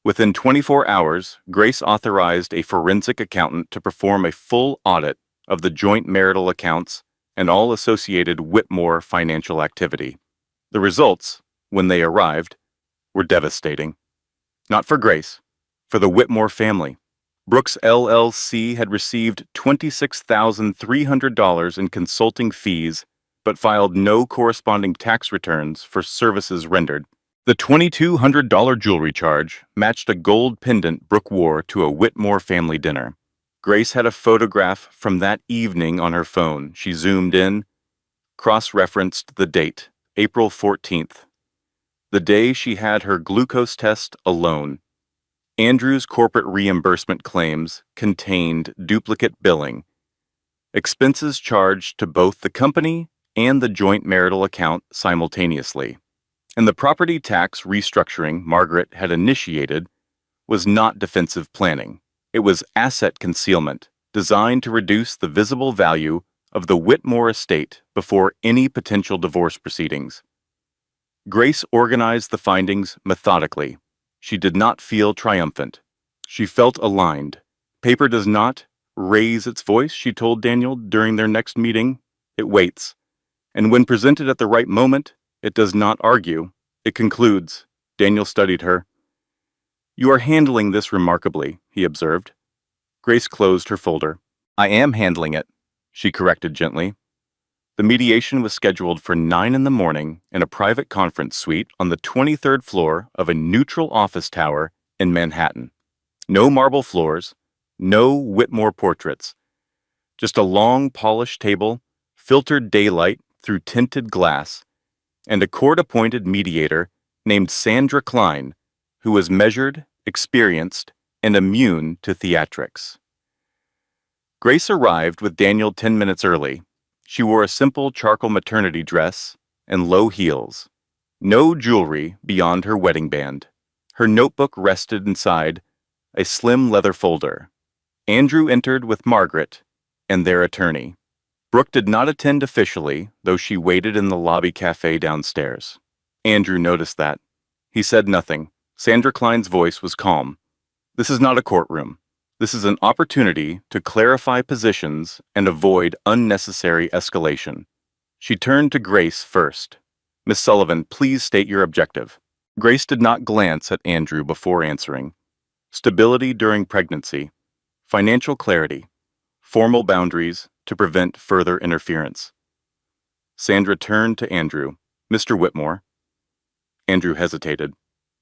Within 24 hours, Grace authorized a forensic accountant to perform a full audit of the joint marital accounts and all associated Whitmore financial activity. The results, when they arrived, were devastating. Not for Grace, for the Whitmore family. Brooks LLC had received $26,300 in consulting fees, but filed no corresponding tax returns for services rendered. The $2,200 jewelry charge matched a gold pendant Brooke wore to a Whitmore family dinner. Grace had a photograph from that evening on her phone. She zoomed in, cross-referenced the date, April 14th, the day she had her glucose test alone. Andrew's corporate reimbursement claims contained duplicate billing, expenses charged to both the company and the joint marital account simultaneously. And the property tax restructuring Margaret had initiated was not defensive planning. It was asset concealment, designed to reduce the visible value of the Whitmore estate before any potential divorce proceedings. Grace organized the findings methodically. She did not feel triumphant. She felt aligned. Paper does not raise its voice, she told Daniel during their next meeting. It waits. And when presented at the right moment, it does not argue. It concludes. Daniel studied her. You are handling this remarkably, he observed. Grace closed her folder. I am handling it, she corrected gently. The mediation was scheduled for 9 in the morning in a private conference suite on the 23rd floor of a neutral office tower in Manhattan. No marble floors, no Whitmore portraits. Just a long, polished table, filtered daylight through tinted glass, and a court-appointed mediator named Sandra Klein, who was measured, experienced, and immune to theatrics. Grace arrived with Daniel 10 minutes early. She wore a simple charcoal maternity dress and low heels. No jewelry beyond her wedding band. Her notebook rested inside a slim leather folder. Andrew entered with Margaret and their attorney. Brooke did not attend officially, though she waited in the lobby cafe downstairs. Andrew noticed that. He said nothing. Sandra Klein's voice was calm. This is not a courtroom. This is an opportunity to clarify positions and avoid unnecessary escalation. She turned to Grace first. Miss Sullivan, please state your objective. Grace did not glance at Andrew before answering. Stability during pregnancy, financial clarity, formal boundaries to prevent further interference. Sandra turned to Andrew. Mr. Whitmore. Andrew hesitated.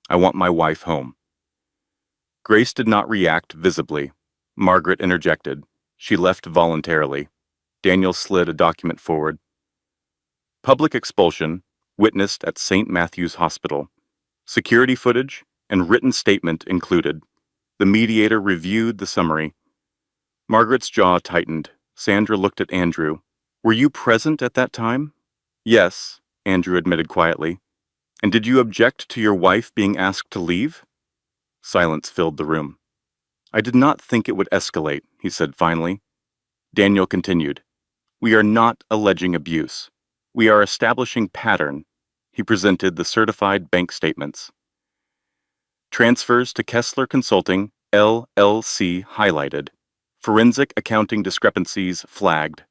I want my wife home. Grace did not react visibly. Margaret interjected. She left voluntarily. Daniel slid a document forward. Public expulsion, witnessed at St. Matthew's Hospital. Security footage and written statement included. The mediator reviewed the summary. Margaret's jaw tightened. Sandra looked at Andrew. Were you present at that time? Yes, Andrew admitted quietly. And did you object to your wife being asked to leave? Silence filled the room. I did not think it would escalate, he said finally. Daniel continued. We are not alleging abuse. We are establishing pattern, He presented the certified bank statements. Transfers to Kessler Consulting, LLC highlighted. Forensic accounting discrepancies flagged.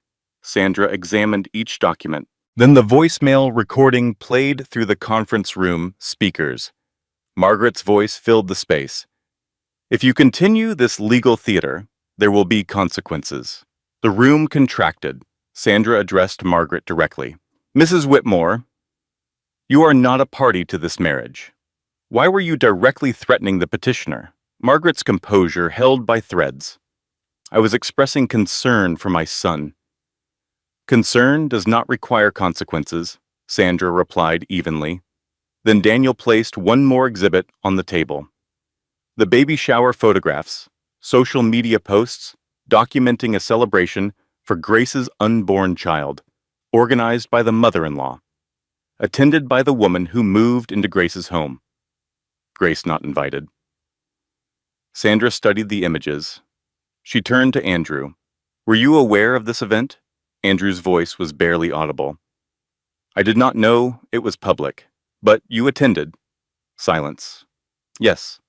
Sandra examined each document. Then the voicemail recording played through the conference room speakers. Margaret's voice filled the space. If you continue this legal theater, there will be consequences. The room contracted. Sandra addressed Margaret directly. Mrs. Whitmore, you are not a party to this marriage. Why were you directly threatening the petitioner? Margaret's composure held by threads. I was expressing concern for my son. Concern does not require consequences, Sandra replied evenly. Then Daniel placed one more exhibit on the table. The baby shower photographs, social media posts, documenting a celebration for Grace's unborn child, organized by the mother-in-law, attended by the woman who moved into Grace's home. Grace not invited. Sandra studied the images. She turned to Andrew. Were you aware of this event? Andrew's voice was barely audible. I did not know it was public, but you attended. Silence. Yes.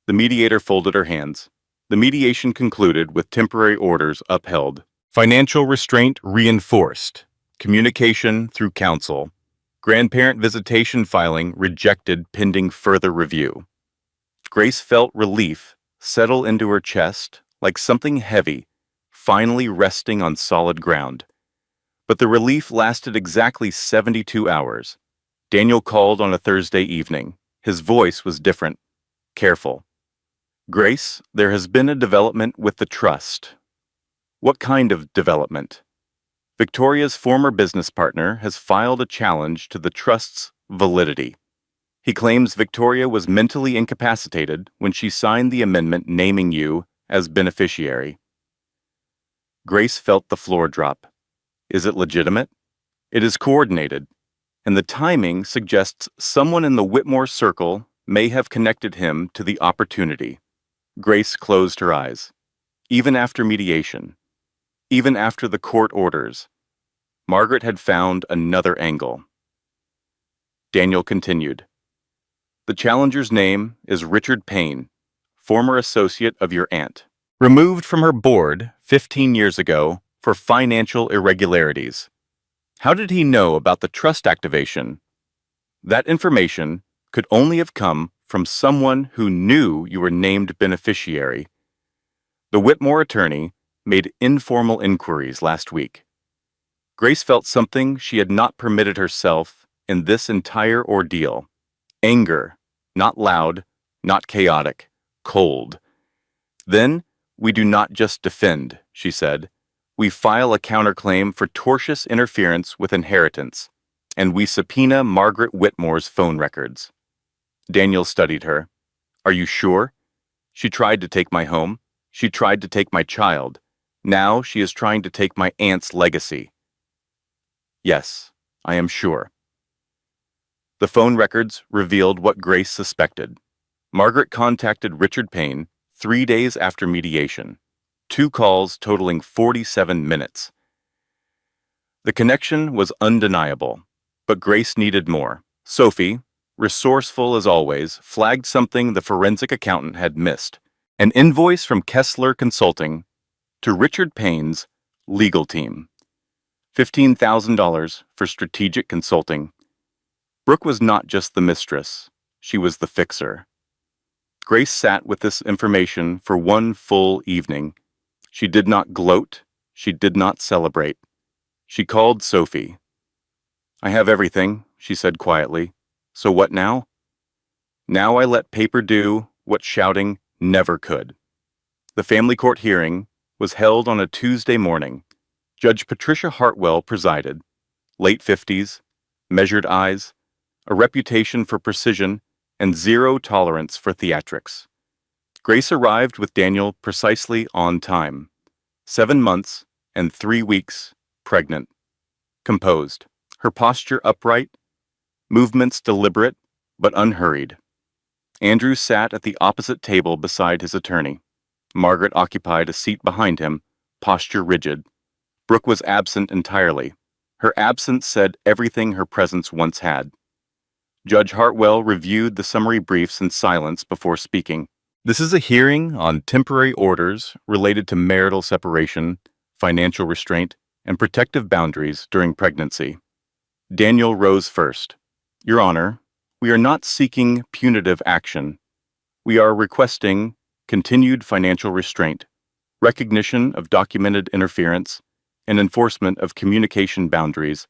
The mediator folded her hands. The mediation concluded with temporary orders upheld. Financial restraint reinforced. Communication through counsel. Grandparent visitation filing rejected pending further review. Grace felt relief settle into her chest like something heavy, finally resting on solid ground. But the relief lasted exactly 72 hours. Daniel called on a Thursday evening. His voice was different, careful. Grace, there has been a development with the trust. What kind of development? Victoria's former business partner has filed a challenge to the trust's validity. He claims Victoria was mentally incapacitated when she signed the amendment naming you as beneficiary. Grace felt the floor drop. Is it legitimate? It is coordinated, and the timing suggests someone in the Whitmore circle may have connected him to the opportunity. Grace closed her eyes. Even after mediation, even after the court orders, Margaret had found another angle. Daniel continued. The challenger's name is Richard Payne, former associate of your aunt, removed from her board 15 years ago for financial irregularities. How did he know about the trust activation? That information could only have come from someone who knew you were named beneficiary. The Whitmore attorney made informal inquiries last week. Grace felt something she had not permitted herself in this entire ordeal. Anger, not loud, not chaotic, cold. Then, we do not just defend, she said. We file a counterclaim for tortious interference with inheritance, and we subpoena Margaret Whitmore's phone records. Daniel studied her. Are you sure? She tried to take my home. She tried to take my child. Now she is trying to take my aunt's legacy. Yes, I am sure. The phone records revealed what Grace suspected. Margaret contacted Richard Payne 3 days after mediation. 2 calls totaling 47 minutes. The connection was undeniable, but Grace needed more. Sophie, resourceful as always, flagged something the forensic accountant had missed. An invoice from Kessler Consulting to Richard Payne's legal team. $15,000 for strategic consulting. Brooke was not just the mistress, she was the fixer. Grace sat with this information for one full evening. She did not gloat, she did not celebrate. She called Sophie. I have everything, she said quietly. So what now? Now I let paper do what shouting never could. The family court hearing was held on a Tuesday morning. Judge Patricia Hartwell presided. Late 50s, measured eyes, a reputation for precision, and zero tolerance for theatrics. Grace arrived with Daniel precisely on time. 7 months and 3 weeks pregnant. Composed, her posture upright, movements deliberate but unhurried. Andrew sat at the opposite table beside his attorney. Margaret occupied a seat behind him, posture rigid. Brooke was absent entirely. Her absence said everything her presence once had. Judge Hartwell reviewed the summary briefs in silence before speaking. This is a hearing on temporary orders related to marital separation, financial restraint, and protective boundaries during pregnancy. Daniel rose first. Your Honor, we are not seeking punitive action. We are requesting continued financial restraint, recognition of documented interference, and enforcement of communication boundaries,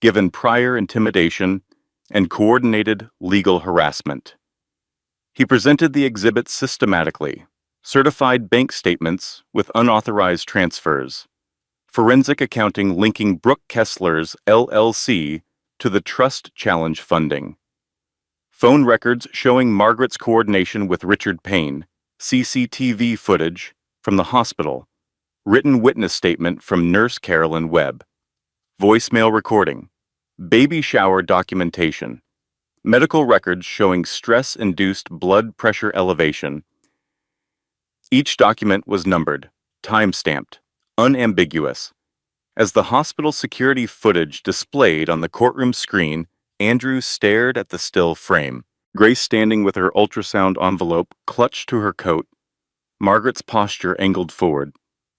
given prior intimidation and coordinated legal harassment. He presented the exhibits systematically, certified bank statements with unauthorized transfers, forensic accounting linking Brooke Kessler's LLC to the trust challenge funding, phone records showing Margaret's coordination with Richard Payne, CCTV footage from the hospital, written witness statement from Nurse Carolyn Webb, voicemail recording, baby shower documentation, medical records showing stress-induced blood pressure elevation. Each document was numbered, time-stamped, unambiguous. As the hospital security footage displayed on the courtroom screen, Andrew stared at the still frame. Grace, standing with her ultrasound envelope clutched to her coat, Margaret's posture angled forward,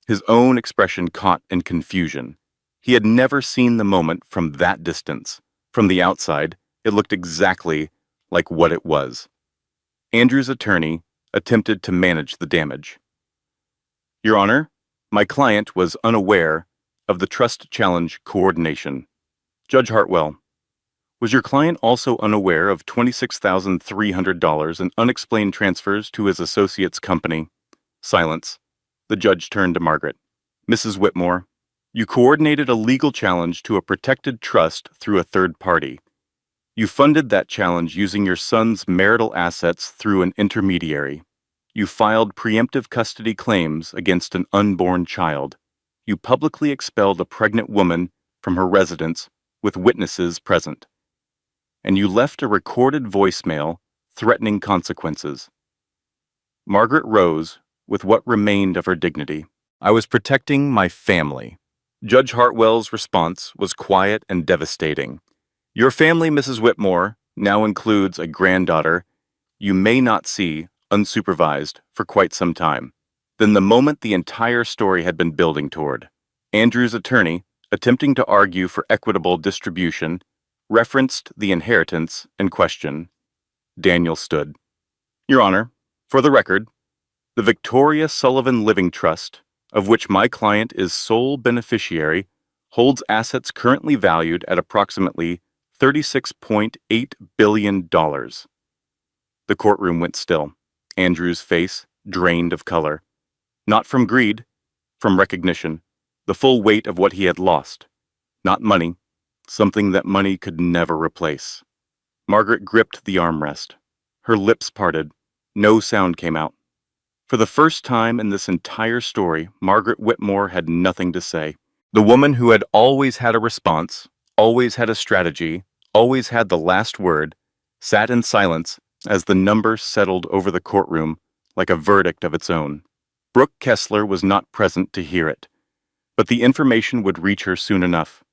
his own expression caught in confusion. He had never seen the moment from that distance. From the outside, it looked exactly like what it was. Andrew's attorney attempted to manage the damage. Your Honor, my client was unaware of the trust challenge coordination. Judge Hartwell, was your client also unaware of $26,300 in unexplained transfers to his associate's company? Silence. The judge turned to Margaret. Mrs. Whitmore, you coordinated a legal challenge to a protected trust through a third party. You funded that challenge using your son's marital assets through an intermediary. You filed preemptive custody claims against an unborn child. You publicly expelled a pregnant woman from her residence with witnesses present. And you left a recorded voicemail threatening consequences. Margaret rose with what remained of her dignity. I was protecting my family. Judge Hartwell's response was quiet and devastating. Your family, Mrs. Whitmore, now includes a granddaughter you may not see unsupervised for quite some time. Then the moment the entire story had been building toward. Andrew's attorney, attempting to argue for equitable distribution, referenced the inheritance in question. Daniel stood. Your Honor, for the record, the Victoria Sullivan Living Trust, of which my client is sole beneficiary, holds assets currently valued at approximately $36.8 billion. The courtroom went still, Andrew's face drained of color. Not from greed, from recognition, the full weight of what he had lost. Not money, something that money could never replace. Margaret gripped the armrest. Her lips parted. No sound came out. For the first time in this entire story, Margaret Whitmore had nothing to say. The woman who had always had a response, always had a strategy, always had the last word, sat in silence as the number settled over the courtroom like a verdict of its own. Brooke Kessler was not present to hear it, but the information would reach her soon enough.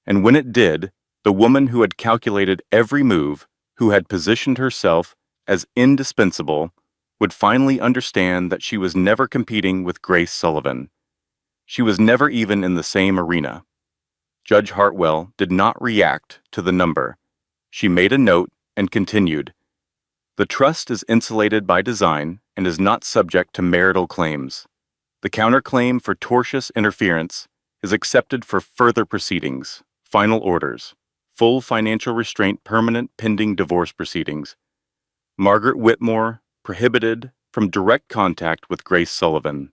And when it did, the woman who had calculated every move, who had positioned herself as indispensable, would finally understand that she was never competing with Grace Sullivan. She was never even in the same arena. Judge Hartwell did not react to the number. She made a note and continued. The trust is insulated by design and is not subject to marital claims. The counterclaim for tortious interference is accepted for further proceedings, final orders, full financial restraint permanent pending divorce proceedings. Margaret Whitmore prohibited from direct contact with Grace Sullivan.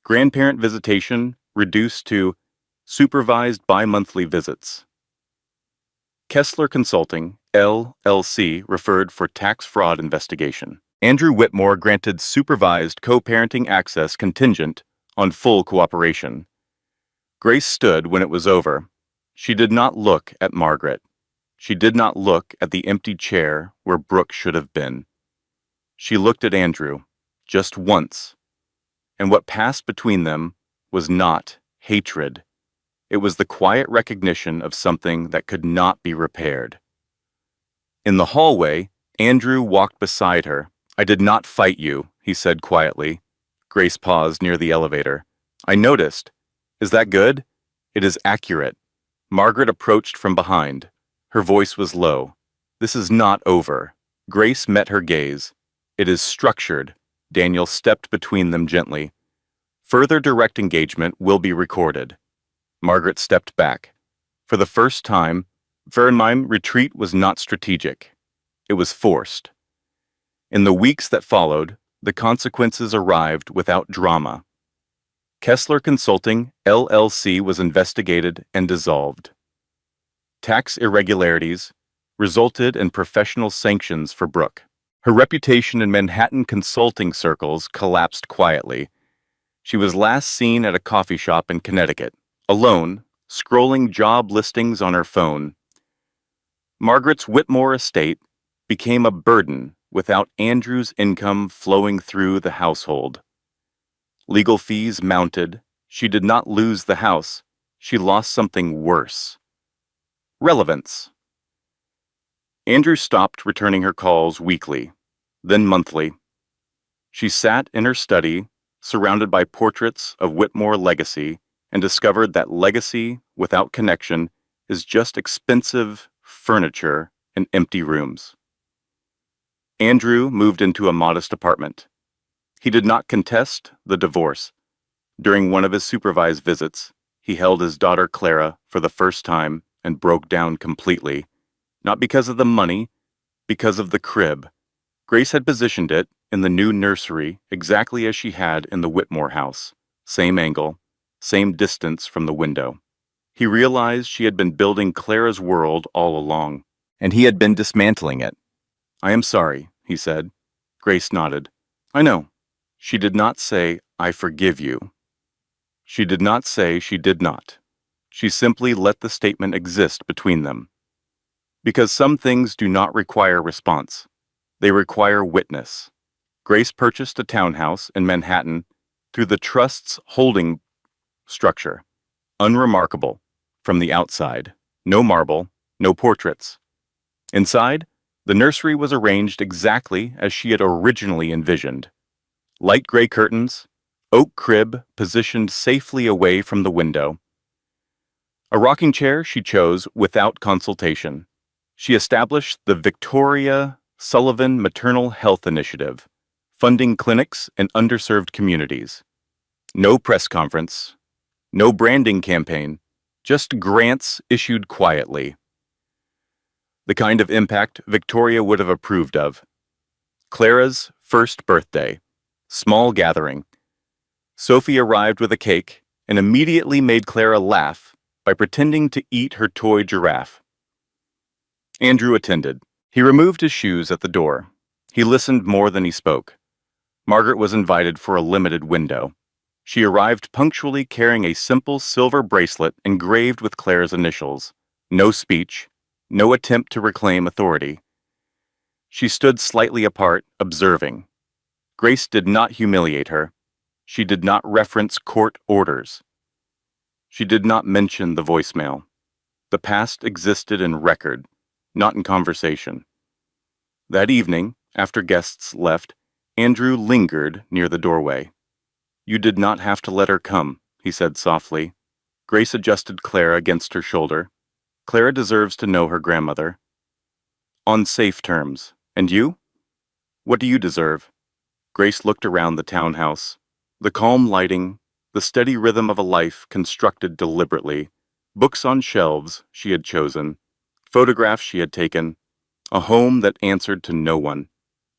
Grandparent visitation reduced to supervised bi-monthly visits. Kessler Consulting, LLC, referred for tax fraud investigation. Andrew Whitmore granted supervised co-parenting access contingent on full cooperation. Grace stood when it was over. She did not look at Margaret. She did not look at the empty chair where Brooke should have been. She looked at Andrew, just once, and what passed between them was not hatred. It was the quiet recognition of something that could not be repaired. In the hallway, Andrew walked beside her. "I did not fight you," he said quietly. Grace paused near the elevator. "I noticed. Is that good?" "It is accurate." Margaret approached from behind. Her voice was low. "This is not over." Grace met her gaze. "It is structured." Daniel stepped between them gently. "Further direct engagement will be recorded." Margaret stepped back. For the first time, Fahrenheim's retreat was not strategic. It was forced. In the weeks that followed, the consequences arrived without drama. Kessler Consulting, LLC was investigated and dissolved. Tax irregularities resulted in professional sanctions for Brooke. Her reputation in Manhattan consulting circles collapsed quietly. She was last seen at a coffee shop in Connecticut, alone, scrolling job listings on her phone. Margaret's Whitmore estate became a burden without Andrew's income flowing through the household. Legal fees mounted. She did not lose the house. She lost something worse. Relevance. Andrew stopped returning her calls weekly, then monthly. She sat in her study, surrounded by portraits of Whitmore legacy, and discovered that legacy without connection is just expensive furniture and empty rooms. Andrew moved into a modest apartment. He did not contest the divorce. During one of his supervised visits, he held his daughter Clara for the first time and broke down completely, not because of the money, because of the crib. Grace had positioned it in the new nursery exactly as she had in the Whitmore house, same angle, same distance from the window. He realized she had been building Clara's world all along, and he had been dismantling it. "I am sorry," he said. Grace nodded. "I know." She did not say, "I forgive you." She did not say she did not. She simply let the statement exist between them. Because some things do not require response. They require witness. Grace purchased a townhouse in Manhattan through the trust's holding structure. Unremarkable from the outside. No marble, no portraits. Inside, the nursery was arranged exactly as she had originally envisioned. Light gray curtains, oak crib positioned safely away from the window. A rocking chair she chose without consultation. She established the Victoria Sullivan Maternal Health Initiative, funding clinics in underserved communities. No press conference, no branding campaign, just grants issued quietly. The kind of impact Victoria would have approved of. Clara's first birthday. Small gathering. Sophie arrived with a cake and immediately made Clara laugh by pretending to eat her toy giraffe. Andrew attended. He removed his shoes at the door. He listened more than he spoke. Margaret was invited for a limited window. She arrived punctually carrying a simple silver bracelet engraved with Clara's initials. No speech, no attempt to reclaim authority. She stood slightly apart, observing. Grace did not humiliate her. She did not reference court orders. She did not mention the voicemail. The past existed in record, not in conversation. That evening, after guests left, Andrew lingered near the doorway. "You did not have to let her come," he said softly. Grace adjusted Clara against her shoulder. "Clara deserves to know her grandmother." "On safe terms. And you? What do you deserve?" Grace looked around the townhouse. The calm lighting, the steady rhythm of a life constructed deliberately, books on shelves she had chosen, photographs she had taken, a home that answered to no one.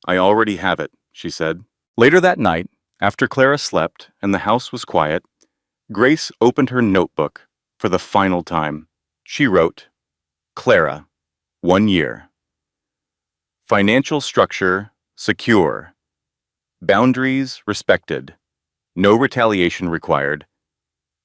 "I already have it," she said. Later that night, after Clara slept and the house was quiet, Grace opened her notebook for the final time. She wrote, "Clara, 1 year. Financial structure secure. Boundaries respected. No retaliation required."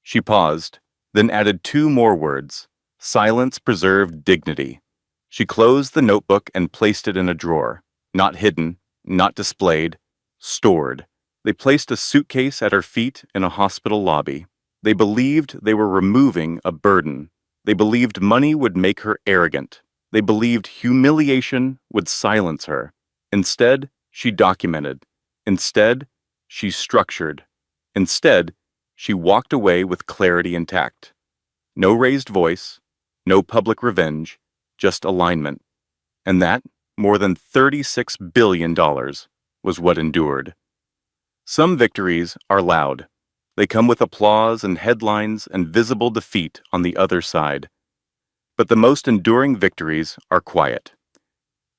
She paused, then added 2 more words. "Silence preserved dignity." She closed the notebook and placed it in a drawer. Not hidden, not displayed, stored. They placed a suitcase at her feet in a hospital lobby. They believed they were removing a burden. They believed money would make her arrogant. They believed humiliation would silence her. Instead, she documented. Instead, she structured. Instead, she walked away with clarity intact. No raised voice, no public revenge, just alignment. And that, more than $36 billion, was what endured. Some victories are loud. They come with applause and headlines and visible defeat on the other side. But the most enduring victories are quiet.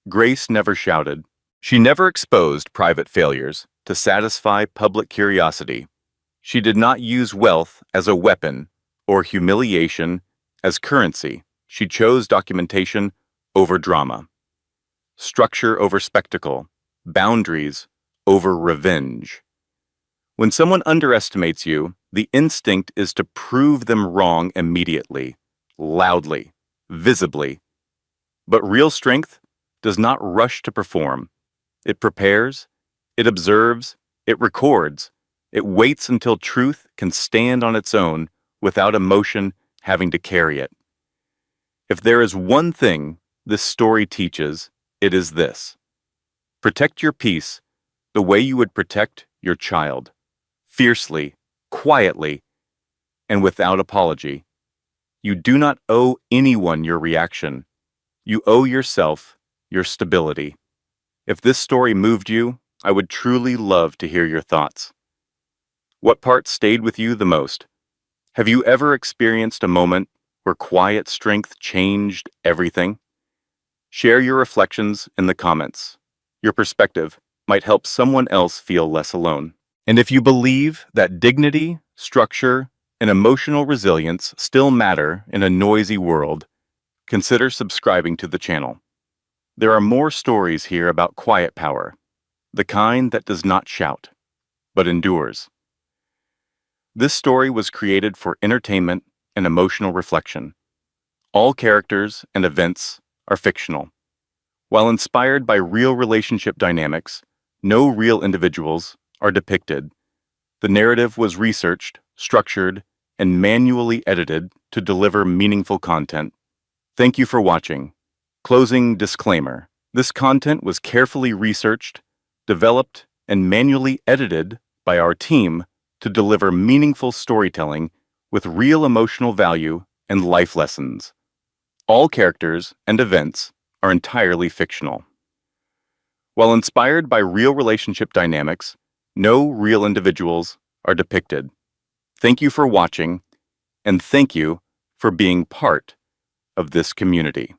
Grace never shouted. She never exposed private failures to satisfy public curiosity. She did not use wealth as a weapon or humiliation as currency. She chose documentation over drama, structure over spectacle, boundaries over revenge. When someone underestimates you, the instinct is to prove them wrong immediately, loudly, visibly. But real strength does not rush to perform. It prepares, it observes, it records. It waits until truth can stand on its own without emotion having to carry it. If there is one thing this story teaches, it is this. Protect your peace the way you would protect your child. Fiercely, quietly, and without apology. You do not owe anyone your reaction. You owe yourself your stability. If this story moved you, I would truly love to hear your thoughts. What part stayed with you the most? Have you ever experienced a moment where quiet strength changed everything? Share your reflections in the comments. Your perspective might help someone else feel less alone. And if you believe that dignity, structure, and emotional resilience still matter in a noisy world, consider subscribing to the channel. There are more stories here about quiet power, the kind that does not shout, but endures. This story was created for entertainment and emotional reflection. All characters and events are fictional. While inspired by real relationship dynamics, no real individuals are depicted. The narrative was researched, structured, and manually edited to deliver meaningful content. Thank you for watching. Closing disclaimer. This content was carefully researched, developed, and manually edited by our team to deliver meaningful storytelling with real emotional value and life lessons. All characters and events are entirely fictional. While inspired by real relationship dynamics, no real individuals are depicted. Thank you for watching, and thank you for being part of this community.